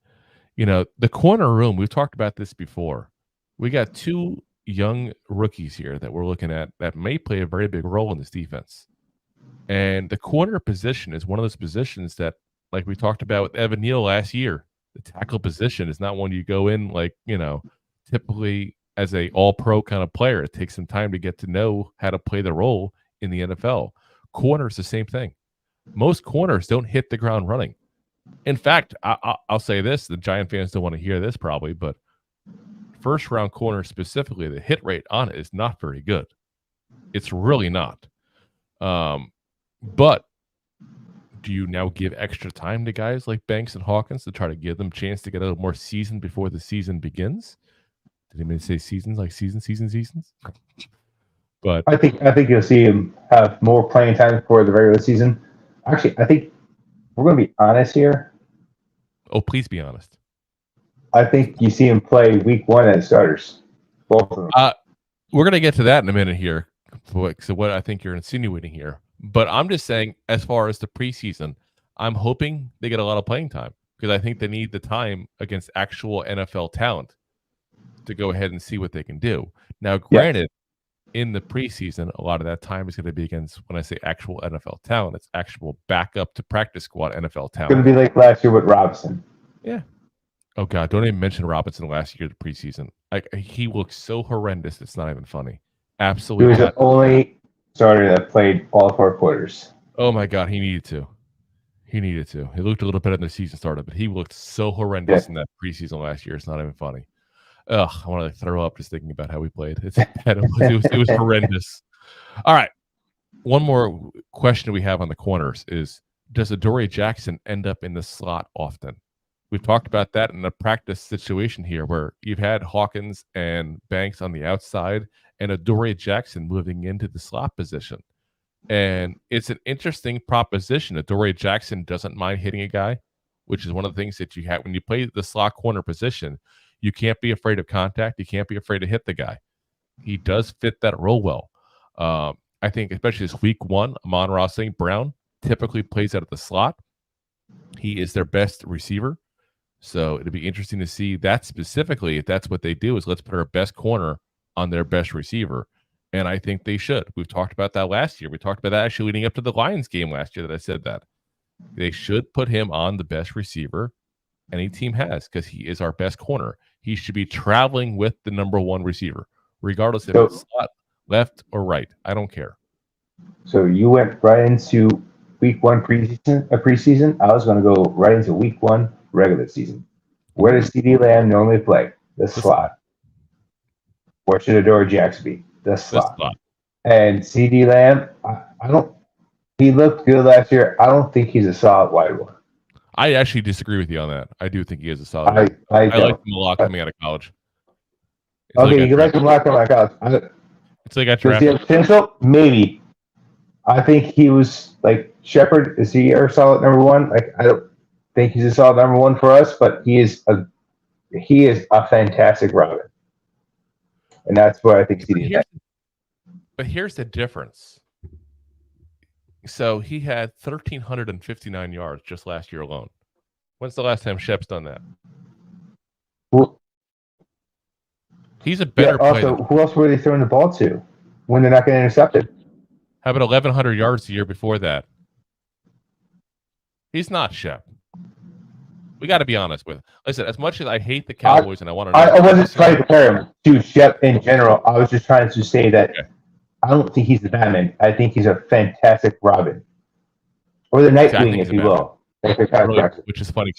You know, the corner room, we've talked about this before. We got two young rookies here that we're looking at that may play a very big role in this defense. And the corner position is one of those positions that, like we talked about with Evan Neal last year, the tackle position is not one you go in like, you know, typically as a all-pro kind of player. It takes some time to get to know how to play the role in the NFL. Corner is the same thing. Most corners don't hit the ground running. In fact, I'll say this, the Giant fans don't want to hear this probably, but first-round corner specifically, the hit rate on it is not very good. It's really not. But do you now give extra time to guys like Banks and Hawkins to try to give them a chance to get a little more seasoned before the season begins? Did anybody say seasons like seasons? But I think you'll see him have more playing time for the regular season. Actually, I think we're going to be honest here. oh, please be honest. I think you see him play week 1 as starters. Both of them. We're going to get to that in a minute here. So what I think you're insinuating here. But I'm just saying, as far as the preseason, I'm hoping they get a lot of playing time because I think they need the time against actual NFL talent to go ahead and see what they can do. Now, granted, in the preseason, a lot of that time is going to be against, when I say actual NFL talent, it's actual backup to practice squad NFL talent. It's going to be like last year with Robinson. Yeah. Oh, God, don't even mention Robinson last year, the preseason. He looked so horrendous, it's not even funny. Absolutely. He was the only starter that played all 4 quarters. Oh, my God, he needed to. He looked a little better than the season started, but he looked so horrendous in that preseason last year. It's not even funny. Ugh, I want to throw up just thinking about how we played. It was horrendous. All right. One more question we have on the corners is, does Adoree Jackson end up in the slot often? We've talked about that in a practice situation here where you've had Hawkins and Banks on the outside and Adoree Jackson moving into the slot position. And it's an interesting proposition. Adoree Jackson doesn't mind hitting a guy, which is one of the things that you have when you play the slot corner position. You can't be afraid of contact. You can't be afraid to hit the guy. He does fit that role well. I think especially this week 1, Amon-Ra St. Brown typically plays out of the slot. He is their best receiver. So it'll be interesting to see that specifically. If that's what they do, is let's put our best corner on their best receiver. And I think they should. We've talked about that last year. We talked about that actually leading up to the Lions game last year that I said that. They should put him on the best receiver any team has because he is our best corner. He should be traveling with the number 1 receiver, regardless if it's slot, left, or right. I don't care. So you went right into week 1 preseason. I was going to go right into week 1 regular season. Where does CeeDee Lamb normally play? The slot. Where should Adoree Jackson be? The slot. And CeeDee Lamb, I don't. He looked good last year. I don't think he's a solid wide one. I actually disagree with you on that. I do think he is a solid. I like him a lot coming out of college. You like him a lot coming out of college. It's like I Does he drafted. have potential? Maybe. I think he was like Shepard. Is he our solid number 1? Like I don't think he's a solid number 1 for us, but he is a fantastic Robin, and that's where I think CeeDee. But here's the difference. So he had 1,359 yards just last year alone. When's the last time Shep's done that? Well, he's a better player. Also, who else were they throwing the ball to when they're not getting intercepted? How about 1,100 yards the year before that? He's not Shep. We got to be honest with. Listen, as much as I hate the Cowboys and I want to, I wasn't trying to compare him to Shep in general. I was just trying to say that I don't think he's the Batman. I think he's a fantastic Robin, or the Nightwing, if you will. Really, which is funny.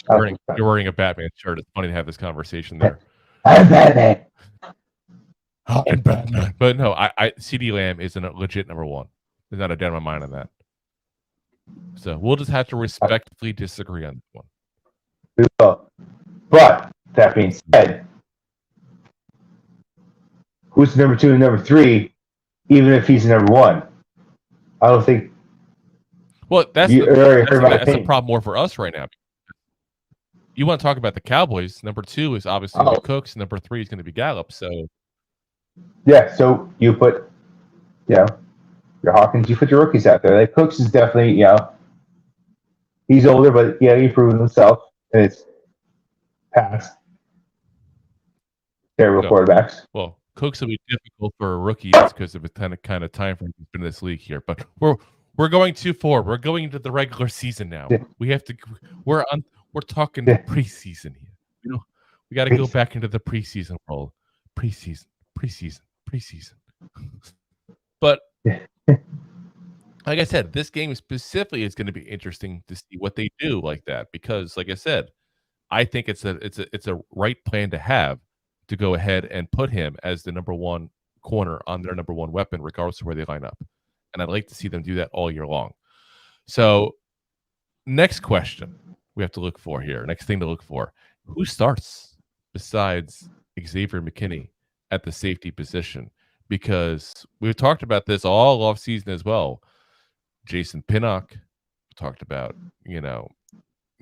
You're wearing a Batman shirt. It's funny to have this conversation there. I'm Batman. I'm Batman. But no, CD Lamb is a legit number one. There's not a doubt in my mind on that. So we'll just have to respectfully disagree on this one. We will. But that being said, who's number 2 and number 3? Even if he's number 1, I don't think. Well, that's the problem more for us right now. You want to talk about the Cowboys? Number 2 is obviously Cooks. Number 3 is going to be Gallup. So yeah, so you put, your Hawkins. You put your rookies out there. Like Cooks is definitely, he's older, but he proven himself, and it's past terrible quarterbacks. Well, Cooks will be difficult for a rookie because of the kind of time frame he's been in this league here. But we're going too forward. We're going into the regular season now. Yeah. We have to. We're talking preseason here. We got to go back into the preseason role. Preseason. But like I said, this game specifically is going to be interesting to see what they do like that, because, like I said, I think it's a right plan to have, to go ahead and put him as the number 1 corner on their number 1 weapon, regardless of where they line up. And I'd like to see them do that all year long. So next question we have to look for here. Next thing to look for. Who starts besides Xavier McKinney at the safety position? Because we've talked about this all offseason as well. Jason Pinnock, we talked about,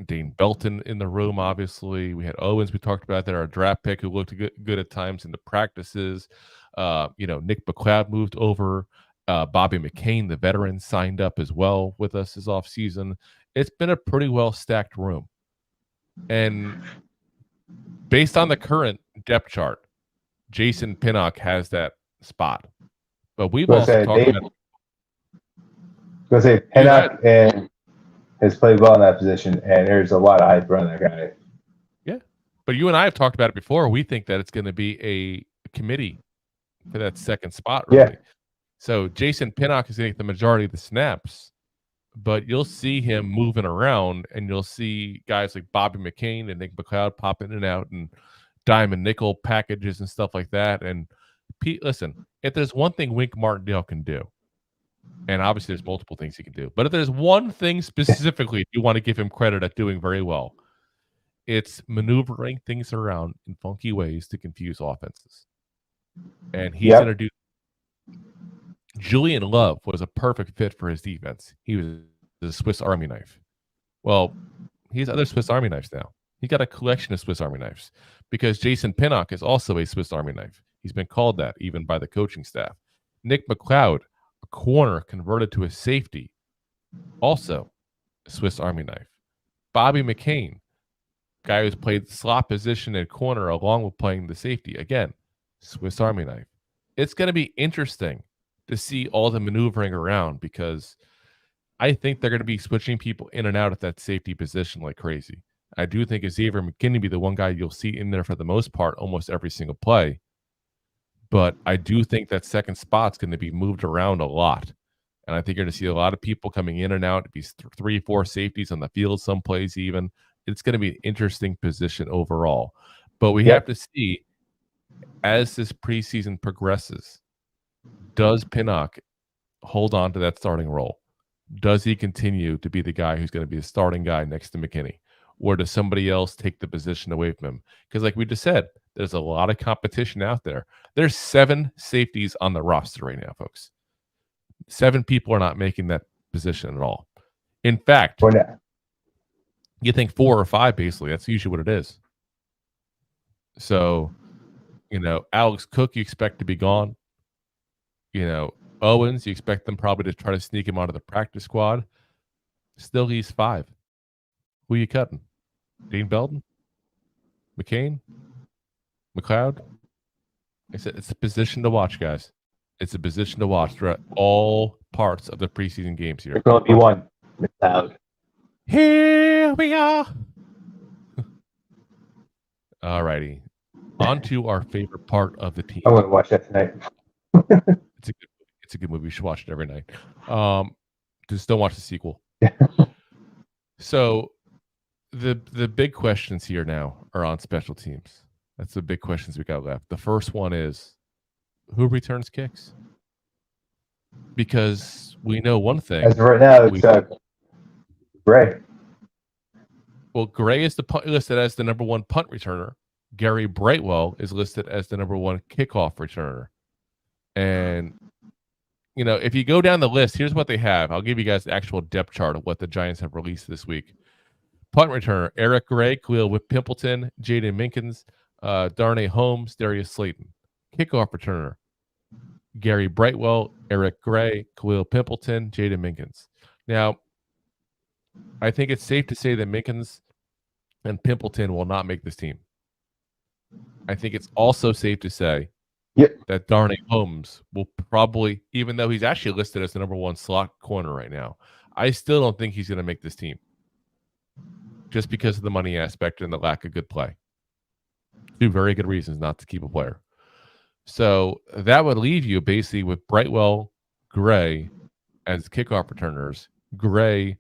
Dane Belton in the room, obviously. We had Owens we talked about there, our draft pick who looked good at times in the practices. Nick McLeod moved over. Bobby McCain, the veteran, signed up as well with us this offseason. It's been a pretty well-stacked room. And based on the current depth chart, Jason Pinnock has that spot. But we've also talked about... I was going to say, Pinnock has played well in that position, and there's a lot of hype around that guy. Yeah. But you and I have talked about it before. We think that it's going to be a committee for that second spot, really. Yeah. So Jason Pinnock is going to get the majority of the snaps, but you'll see him moving around, and you'll see guys like Bobby McCain and Nick McLeod pop in and out, and diamond nickel packages and stuff like that. And Pete, listen, if there's one thing Wink Martindale can do, and obviously there's multiple things he can do, but if there's one thing specifically you want to give him credit at doing very well, it's maneuvering things around in funky ways to confuse offenses. And he's going to do. Julian Love was a perfect fit for his defense. He was a Swiss Army knife. Well, he has other Swiss Army knives now. He got a collection of Swiss Army knives because Jason Pinnock is also a Swiss Army knife. He's been called that even by the coaching staff. Nick McLeod, a corner converted to a safety, also a Swiss Army knife. Bobby McCain, guy who's played slot position and corner along with playing the safety, again, Swiss Army knife. It's going to be interesting to see all the maneuvering around, because I think they're going to be switching people in and out at that safety position like crazy. I do think Xavier McKinney be the one guy you'll see in there for the most part, almost every single play. But I do think that second spot's going to be moved around a lot. And I think you're going to see a lot of people coming in and out. It'd be 3-4 safeties on the field, some plays even. It's going to be an interesting position overall. But we have to see, as this preseason progresses, does Pinnock hold on to that starting role? Does he continue to be the guy who's going to be the starting guy next to McKinney? Or does somebody else take the position away from him? Because like we just said, there's a lot of competition out there. There's 7 safeties on the roster right now, folks. 7 people are not making that position at all. In fact, you think 4 or 5, basically. That's usually what it is. So, Alex Cook, you expect to be gone. Owens, you expect them probably to try to sneak him onto the practice squad. Still, he's 5. Who are you cutting? Dane Belton? McCain? McLeod? I said it's a position to watch, guys. It's a position to watch throughout all parts of the preseason games here. There's going to be one. It's loud. Here we are. All righty. On to our favorite part of the team. I'm going to watch that tonight. It's a good movie. You should watch it every night. Just don't watch the sequel. So the big questions here now are on special teams. That's the big questions we got left. The first one is, who returns kicks? Because we know one thing. As of right now, it's Gray. Well, Gray is listed as the number one punt returner. Gary Brightwell is listed as the number one kickoff returner. And, you know, if you go down the list, here's what they have. I'll give you guys the actual depth chart of what the Giants have released this week. Punt returner, Eric Gray, Khalil Pimpleton, Jaden Minkins, Darnay Holmes, Darius Slayton. Kickoff returner, Gary Brightwell, Eric Gray, Khalil Pimpleton, Jaden Minkins. Now, I think it's safe to say that Minkins and Pimpleton will not make this team. I think it's also safe to say that Darnay Holmes will probably, even though he's actually listed as the number one slot corner right now, I still don't think he's going to make this team. Just because of the money aspect and the lack of good play. Two very good reasons not to keep a player. So that would leave you basically with Brightwell, Gray as kickoff returners, Gray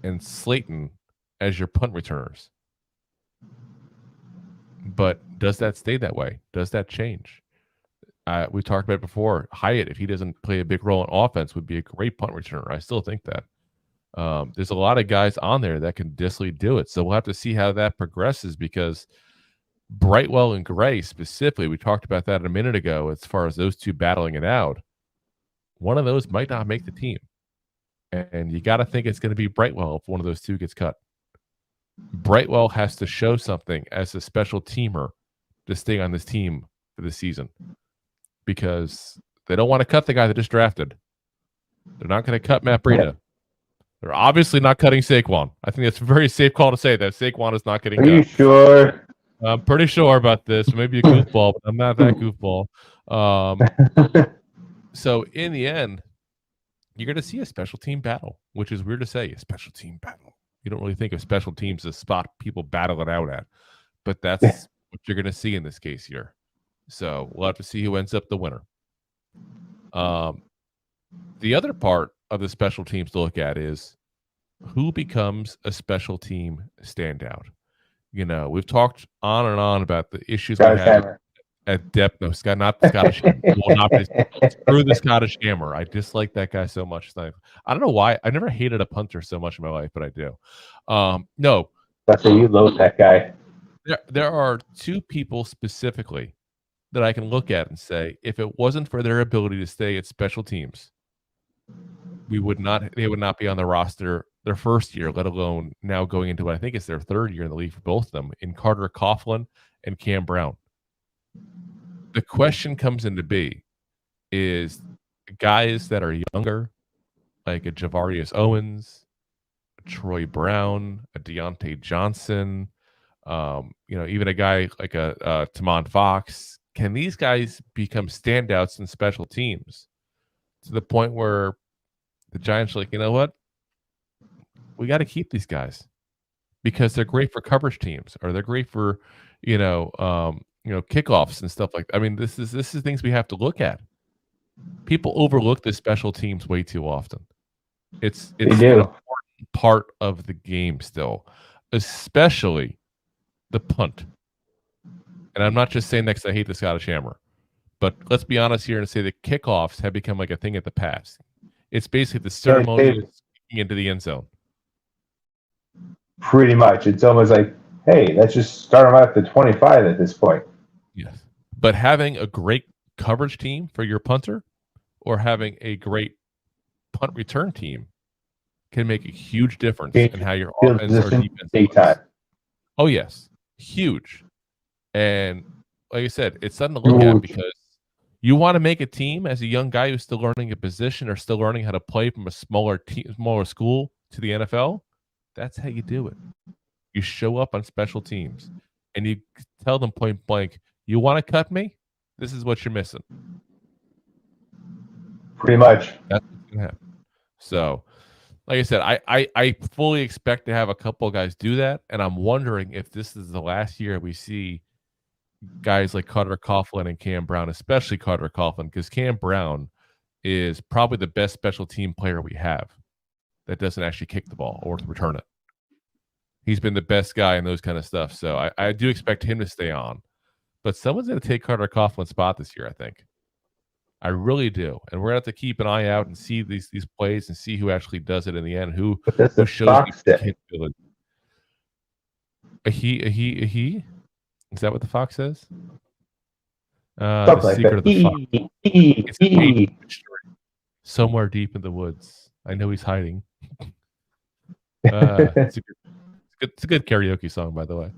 and Slayton as your punt returners. But does that stay that way? Does that change? We talked about it before. Hyatt, if he doesn't play a big role in offense, would be a great punt returner. I still think that. There's a lot of guys on there that can definitely do it. So we'll have to see how that progresses, because Brightwell and Gray specifically, we talked about that a minute ago as far as those two battling it out. One of those might not make the team. And you got to think it's going to be Brightwell if one of those two gets cut. Brightwell has to show something as a special teamer to stay on this team for the season, because they don't want to cut the guy that just drafted. They're not going to cut Matt Breida. They're obviously not cutting Saquon. I think it's a very safe call to say that Saquon is not getting cut. Are you sure? I'm pretty sure about this. Maybe a goofball, but I'm not that goofball. So in the end, you're going to see a special team battle, which is weird to say, a special team battle. You don't really think of special teams as a spot people battle it out at, but that's what you're going to see in this case here. So we'll have to see who ends up the winner. The other part of the special teams to look at is who becomes a special team standout. You know, we've talked on and on about the issues we have at depth. No, not the Scottish Hammer. Screw the Scottish Hammer. I dislike that guy so much. I don't know why. I never hated a punter so much in my life, but I do. No. That's why you loathe that guy. There are two people specifically that I can look at and say, if it wasn't for their ability to stay at special teams, they would not be on the roster their first year, let alone now going into what I think is their third year in the league for both of them, in Carter Coughlin and Cam Brown. The question comes into be is guys that are younger, like a Javarius Owens, a Troy Brown, a Deontay Johnson, even a guy like a Tamon Fox. Can these guys become standouts in special teams to the point where the Giants are like, you know what? We got to keep these guys because they're great for coverage teams, or they're great for, kickoffs and stuff like that. I mean, this is things we have to look at. People overlook the special teams way too often. It's an important part of the game still, especially the punt. And I'm not just saying that because I hate the Scottish Hammer, but let's be honest here and say that kickoffs have become like a thing of the past. It's basically the ceremony of kicking into the end zone. Pretty much. It's almost like, hey, let's just start them out at the 25 at this point. Yes. But having a great coverage team for your punter or having a great punt return team can make a huge difference in how your offense or defense plays. Oh, yes. Huge. And like I said, it's something to look at because you want to make a team as a young guy who's still learning a position or still learning how to play from a smaller school to the NFL. That's how you do it. You show up on special teams and you tell them point blank, you want to cut me? This is what you're missing. Pretty much. That's what's going to happen. So, like I said, I fully expect to have a couple of guys do that, and I'm wondering if this is the last year we see guys like Carter Coughlin and Cam Brown, especially Carter Coughlin, because Cam Brown is probably the best special team player we have that doesn't actually kick the ball or return it. He's been the best guy in those kind of stuff. So I do expect him to stay on. But someone's going to take Carter Coughlin's spot this year, I think. I really do. And we're going to have to keep an eye out and see these plays and see who actually does it in the end, who shows the capability. A he? Is that what the fox says? The secret of the fox. It's somewhere deep in the woods. I know he's hiding. It's a good karaoke song, by the way.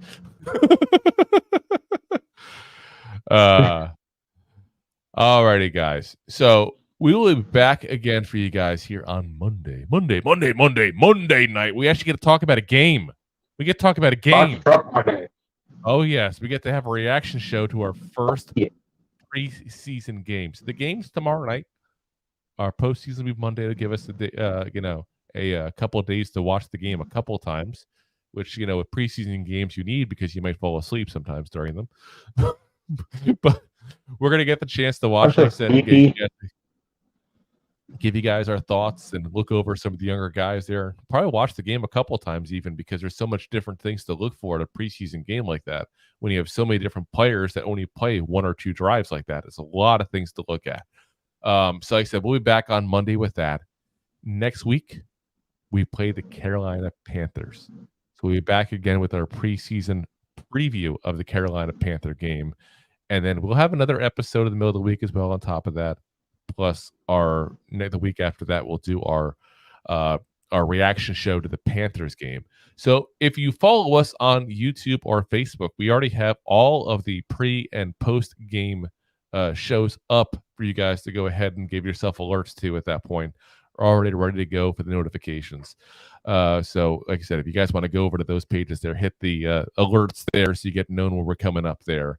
Alrighty, guys. So we will be back again for you guys here on Monday night. We actually get to talk about a game. Oh, yes. We get to have a reaction show to our first preseason games. The games tomorrow night. Our postseason will be Monday to give us a couple of days to watch the game a couple of times, which, with preseason games you need because you might fall asleep sometimes during them. But we're going to get the chance to watch, like I said, give you guys our thoughts and look over some of the younger guys there. Probably watch the game a couple of times even because there's so much different things to look for at a preseason game like that. When you have so many different players that only play one or two drives like that, it's a lot of things to look at. So like I said, we'll be back on Monday with that. Next week, we play the Carolina Panthers. So we'll be back again with our preseason preview of the Carolina Panther game. And then we'll have another episode in the middle of the week as well on top of that. Plus, the week after that, we'll do our reaction show to the Panthers game. So if you follow us on YouTube or Facebook, we already have all of the pre and post game shows up for you guys to go ahead and give yourself alerts to at that point. Are already ready to go for the notifications. So like I said, if you guys want to go over to those pages there, hit the alerts there so you get known when we're coming up there.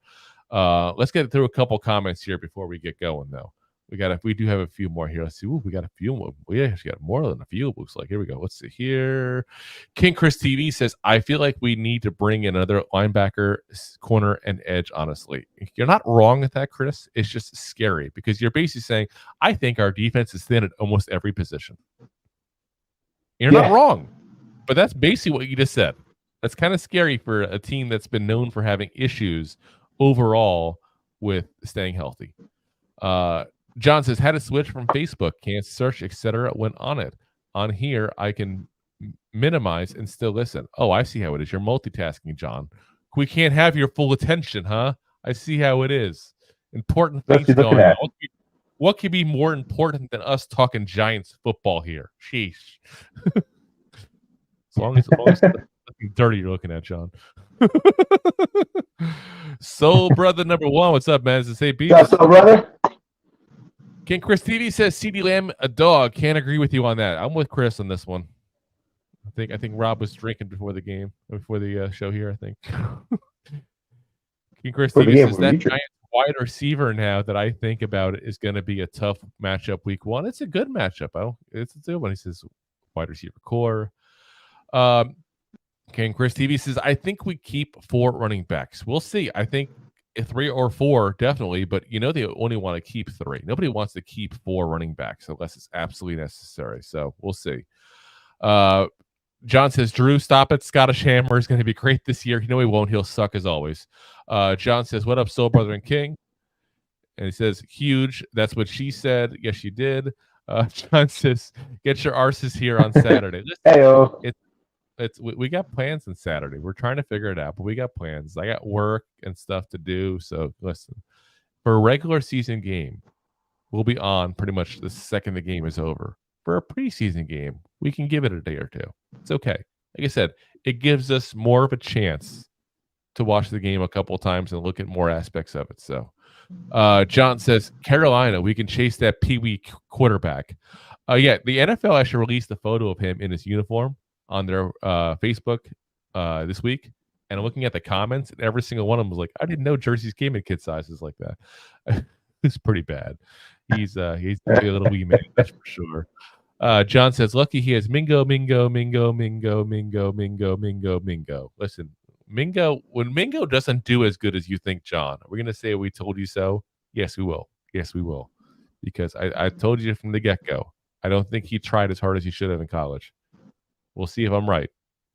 Let's get through a couple comments here before we get going, though. We do have a few more here. Let's see. Ooh, we got a few more. We actually got more than a few. Looks like. Here we go. Let's see here. King Chris TV says, I feel like we need to bring in another linebacker, corner, and edge, honestly. You're not wrong with that, Chris. It's just scary because you're basically saying, I think our defense is thin at almost every position. You're not wrong. But that's basically what you just said. That's kind of scary for a team that's been known for having issues overall with staying healthy. John says, had to switch from Facebook, can't search, etc. Went on it. On here, I can minimize and still listen. Oh, I see how it is. You're multitasking, John. We can't have your full attention, huh? I see how it is. Important things going on. What could be more important than us talking Giants football here? Sheesh. as long as nothing dirty you're looking at, John. Soul Brother number one. What's up, man? Is it AB? What's up, brother? King Chris TV says CeeDee Lamb a dog. Can't agree with you on that. I'm with Chris on this one. I think Rob was drinking before the game, before the show here. I think. King Chris TV says that Giants wide receiver now that I think about it is going to be a tough matchup week one. It's a good matchup. It's a good one. He says wide receiver core. King Chris TV says I think we keep 4 running backs. We'll see. I think 3 or 4 definitely, but they only want to keep 3. Nobody wants to keep 4 running backs unless it's absolutely necessary. So we'll see. John says, Drew, stop it. Scottish Hammer is going to be great this year. He won't. He'll suck as always. John says, what up, Soul Brother and King? And he says, huge. That's what she said. Yes, you did. John says, get your arses here on Saturday. Hey-o. We got plans on Saturday. We're trying to figure it out, but we got plans. I got work and stuff to do. So listen, for a regular season game, we'll be on pretty much the second the game is over. For a preseason game, we can give it a day or two. It's okay. Like I said, it gives us more of a chance to watch the game a couple times and look at more aspects of it. So John says, Carolina, we can chase that Pee-wee quarterback. The NFL actually released a photo of him in his uniform on their Facebook this week, and I'm looking at the comments, and every single one of them was like, I didn't know jerseys came in kid sizes like that. It's pretty bad. He's a little wee man, that's for sure. John says, lucky he has Mingo. Listen, Mingo, when Mingo doesn't do as good as you think, John, are we going to say we told you so? Yes, we will. Yes, we will. Because I told you from the get-go. I don't think he tried as hard as he should have in college. We'll see if I'm right.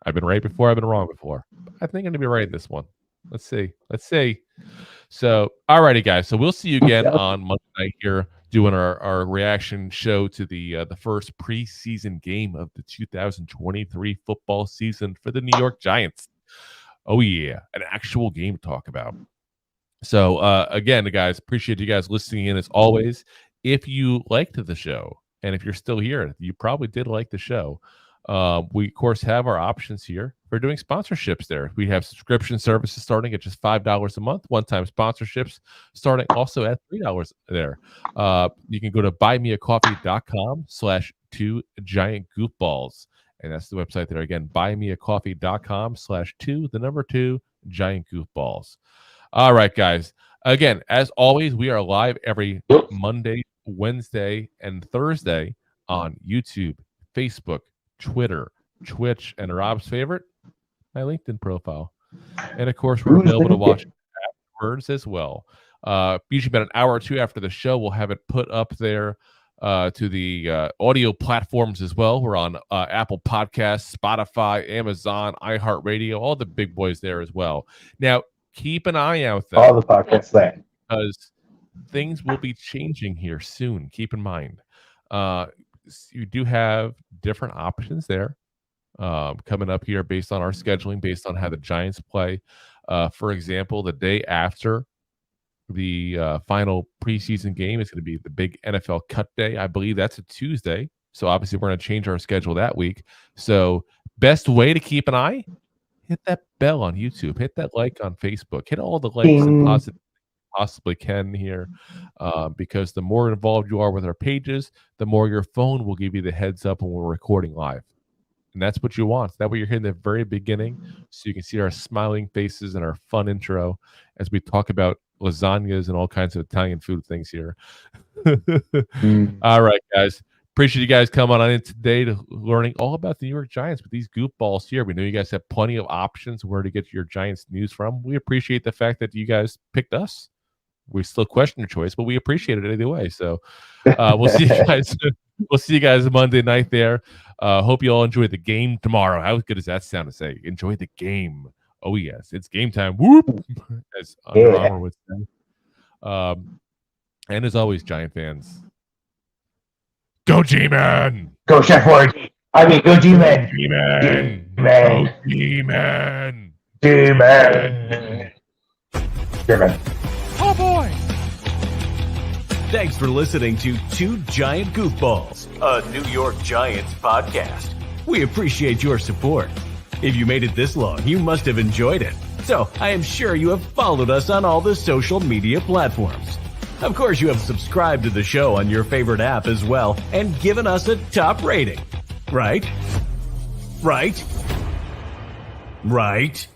I've been right before. I've been wrong before. I think I'm going to be right in this one. Let's see. So, all righty, guys. So we'll see you again on Monday night here doing our reaction show to the first preseason game of the 2023 football season for the New York Giants. Oh, yeah. An actual game to talk about. So, again, guys, appreciate you guys listening in as always. If you liked the show, and if you're still here, you probably did like the show. We, of course, have our options here for doing sponsorships there. We have subscription services starting at just $5 a month, one-time sponsorships starting also at $3 there. You can go to buymeacoffee.com/2giantgoofballs. And that's the website there. Again, buymeacoffee.com/2giantgoofballs. All right, guys. Again, as always, we are live every Monday, Wednesday, and Thursday on YouTube, Facebook, Twitter, Twitch, and Rob's favorite, my LinkedIn profile. And of course, we're available to watch afterwards as well. Usually about an hour or two after the show, we'll have it put up there to the audio platforms as well. We're on Apple Podcasts, Spotify, Amazon, iHeartRadio, all the big boys there as well. Now, keep an eye out, though. All the podcasts there. Because things will be changing here soon. Keep in mind. You do have different options there coming up here based on our scheduling, based on how the Giants play. For example, the day after the final preseason game is going to be the big NFL cut day. I believe that's a Tuesday. So obviously we're going to change our schedule that week. So best way to keep an eye, hit that bell on YouTube, hit that like on Facebook, hit all the likes and positive possibly can here, because the more involved you are with our pages, the more your phone will give you the heads up when we're recording live. And that's what you want. That way you're here in the very beginning, so you can see our smiling faces and our fun intro as we talk about lasagnas and all kinds of Italian food things here. All right, guys. Appreciate you guys coming on in today to learning all about the New York Giants with these goofballs here. We know you guys have plenty of options where to get your Giants news from. We appreciate the fact that you guys picked us. We still question your choice, but we appreciate it either way. So we'll see you guys. We'll see you guys Monday night there. Hope you all enjoy the game tomorrow. How good does that sound to say? Enjoy the game. Oh yes, it's game time. Whoop, as Under Armour would say. And as always, Giant fans, go G-Man! Go Chef Ward! I mean, go G-Man! G-Man! G-Man! Go G-Man! G-Man! G-Man! Oh boy! Thanks for listening to Two Giant Goofballs, a New York Giants podcast. We appreciate your support. If you made it this long, you must have enjoyed it. So I am sure you have followed us on all the social media platforms. Of course, you have subscribed to the show on your favorite app as well and given us a top rating. Right? Right? Right?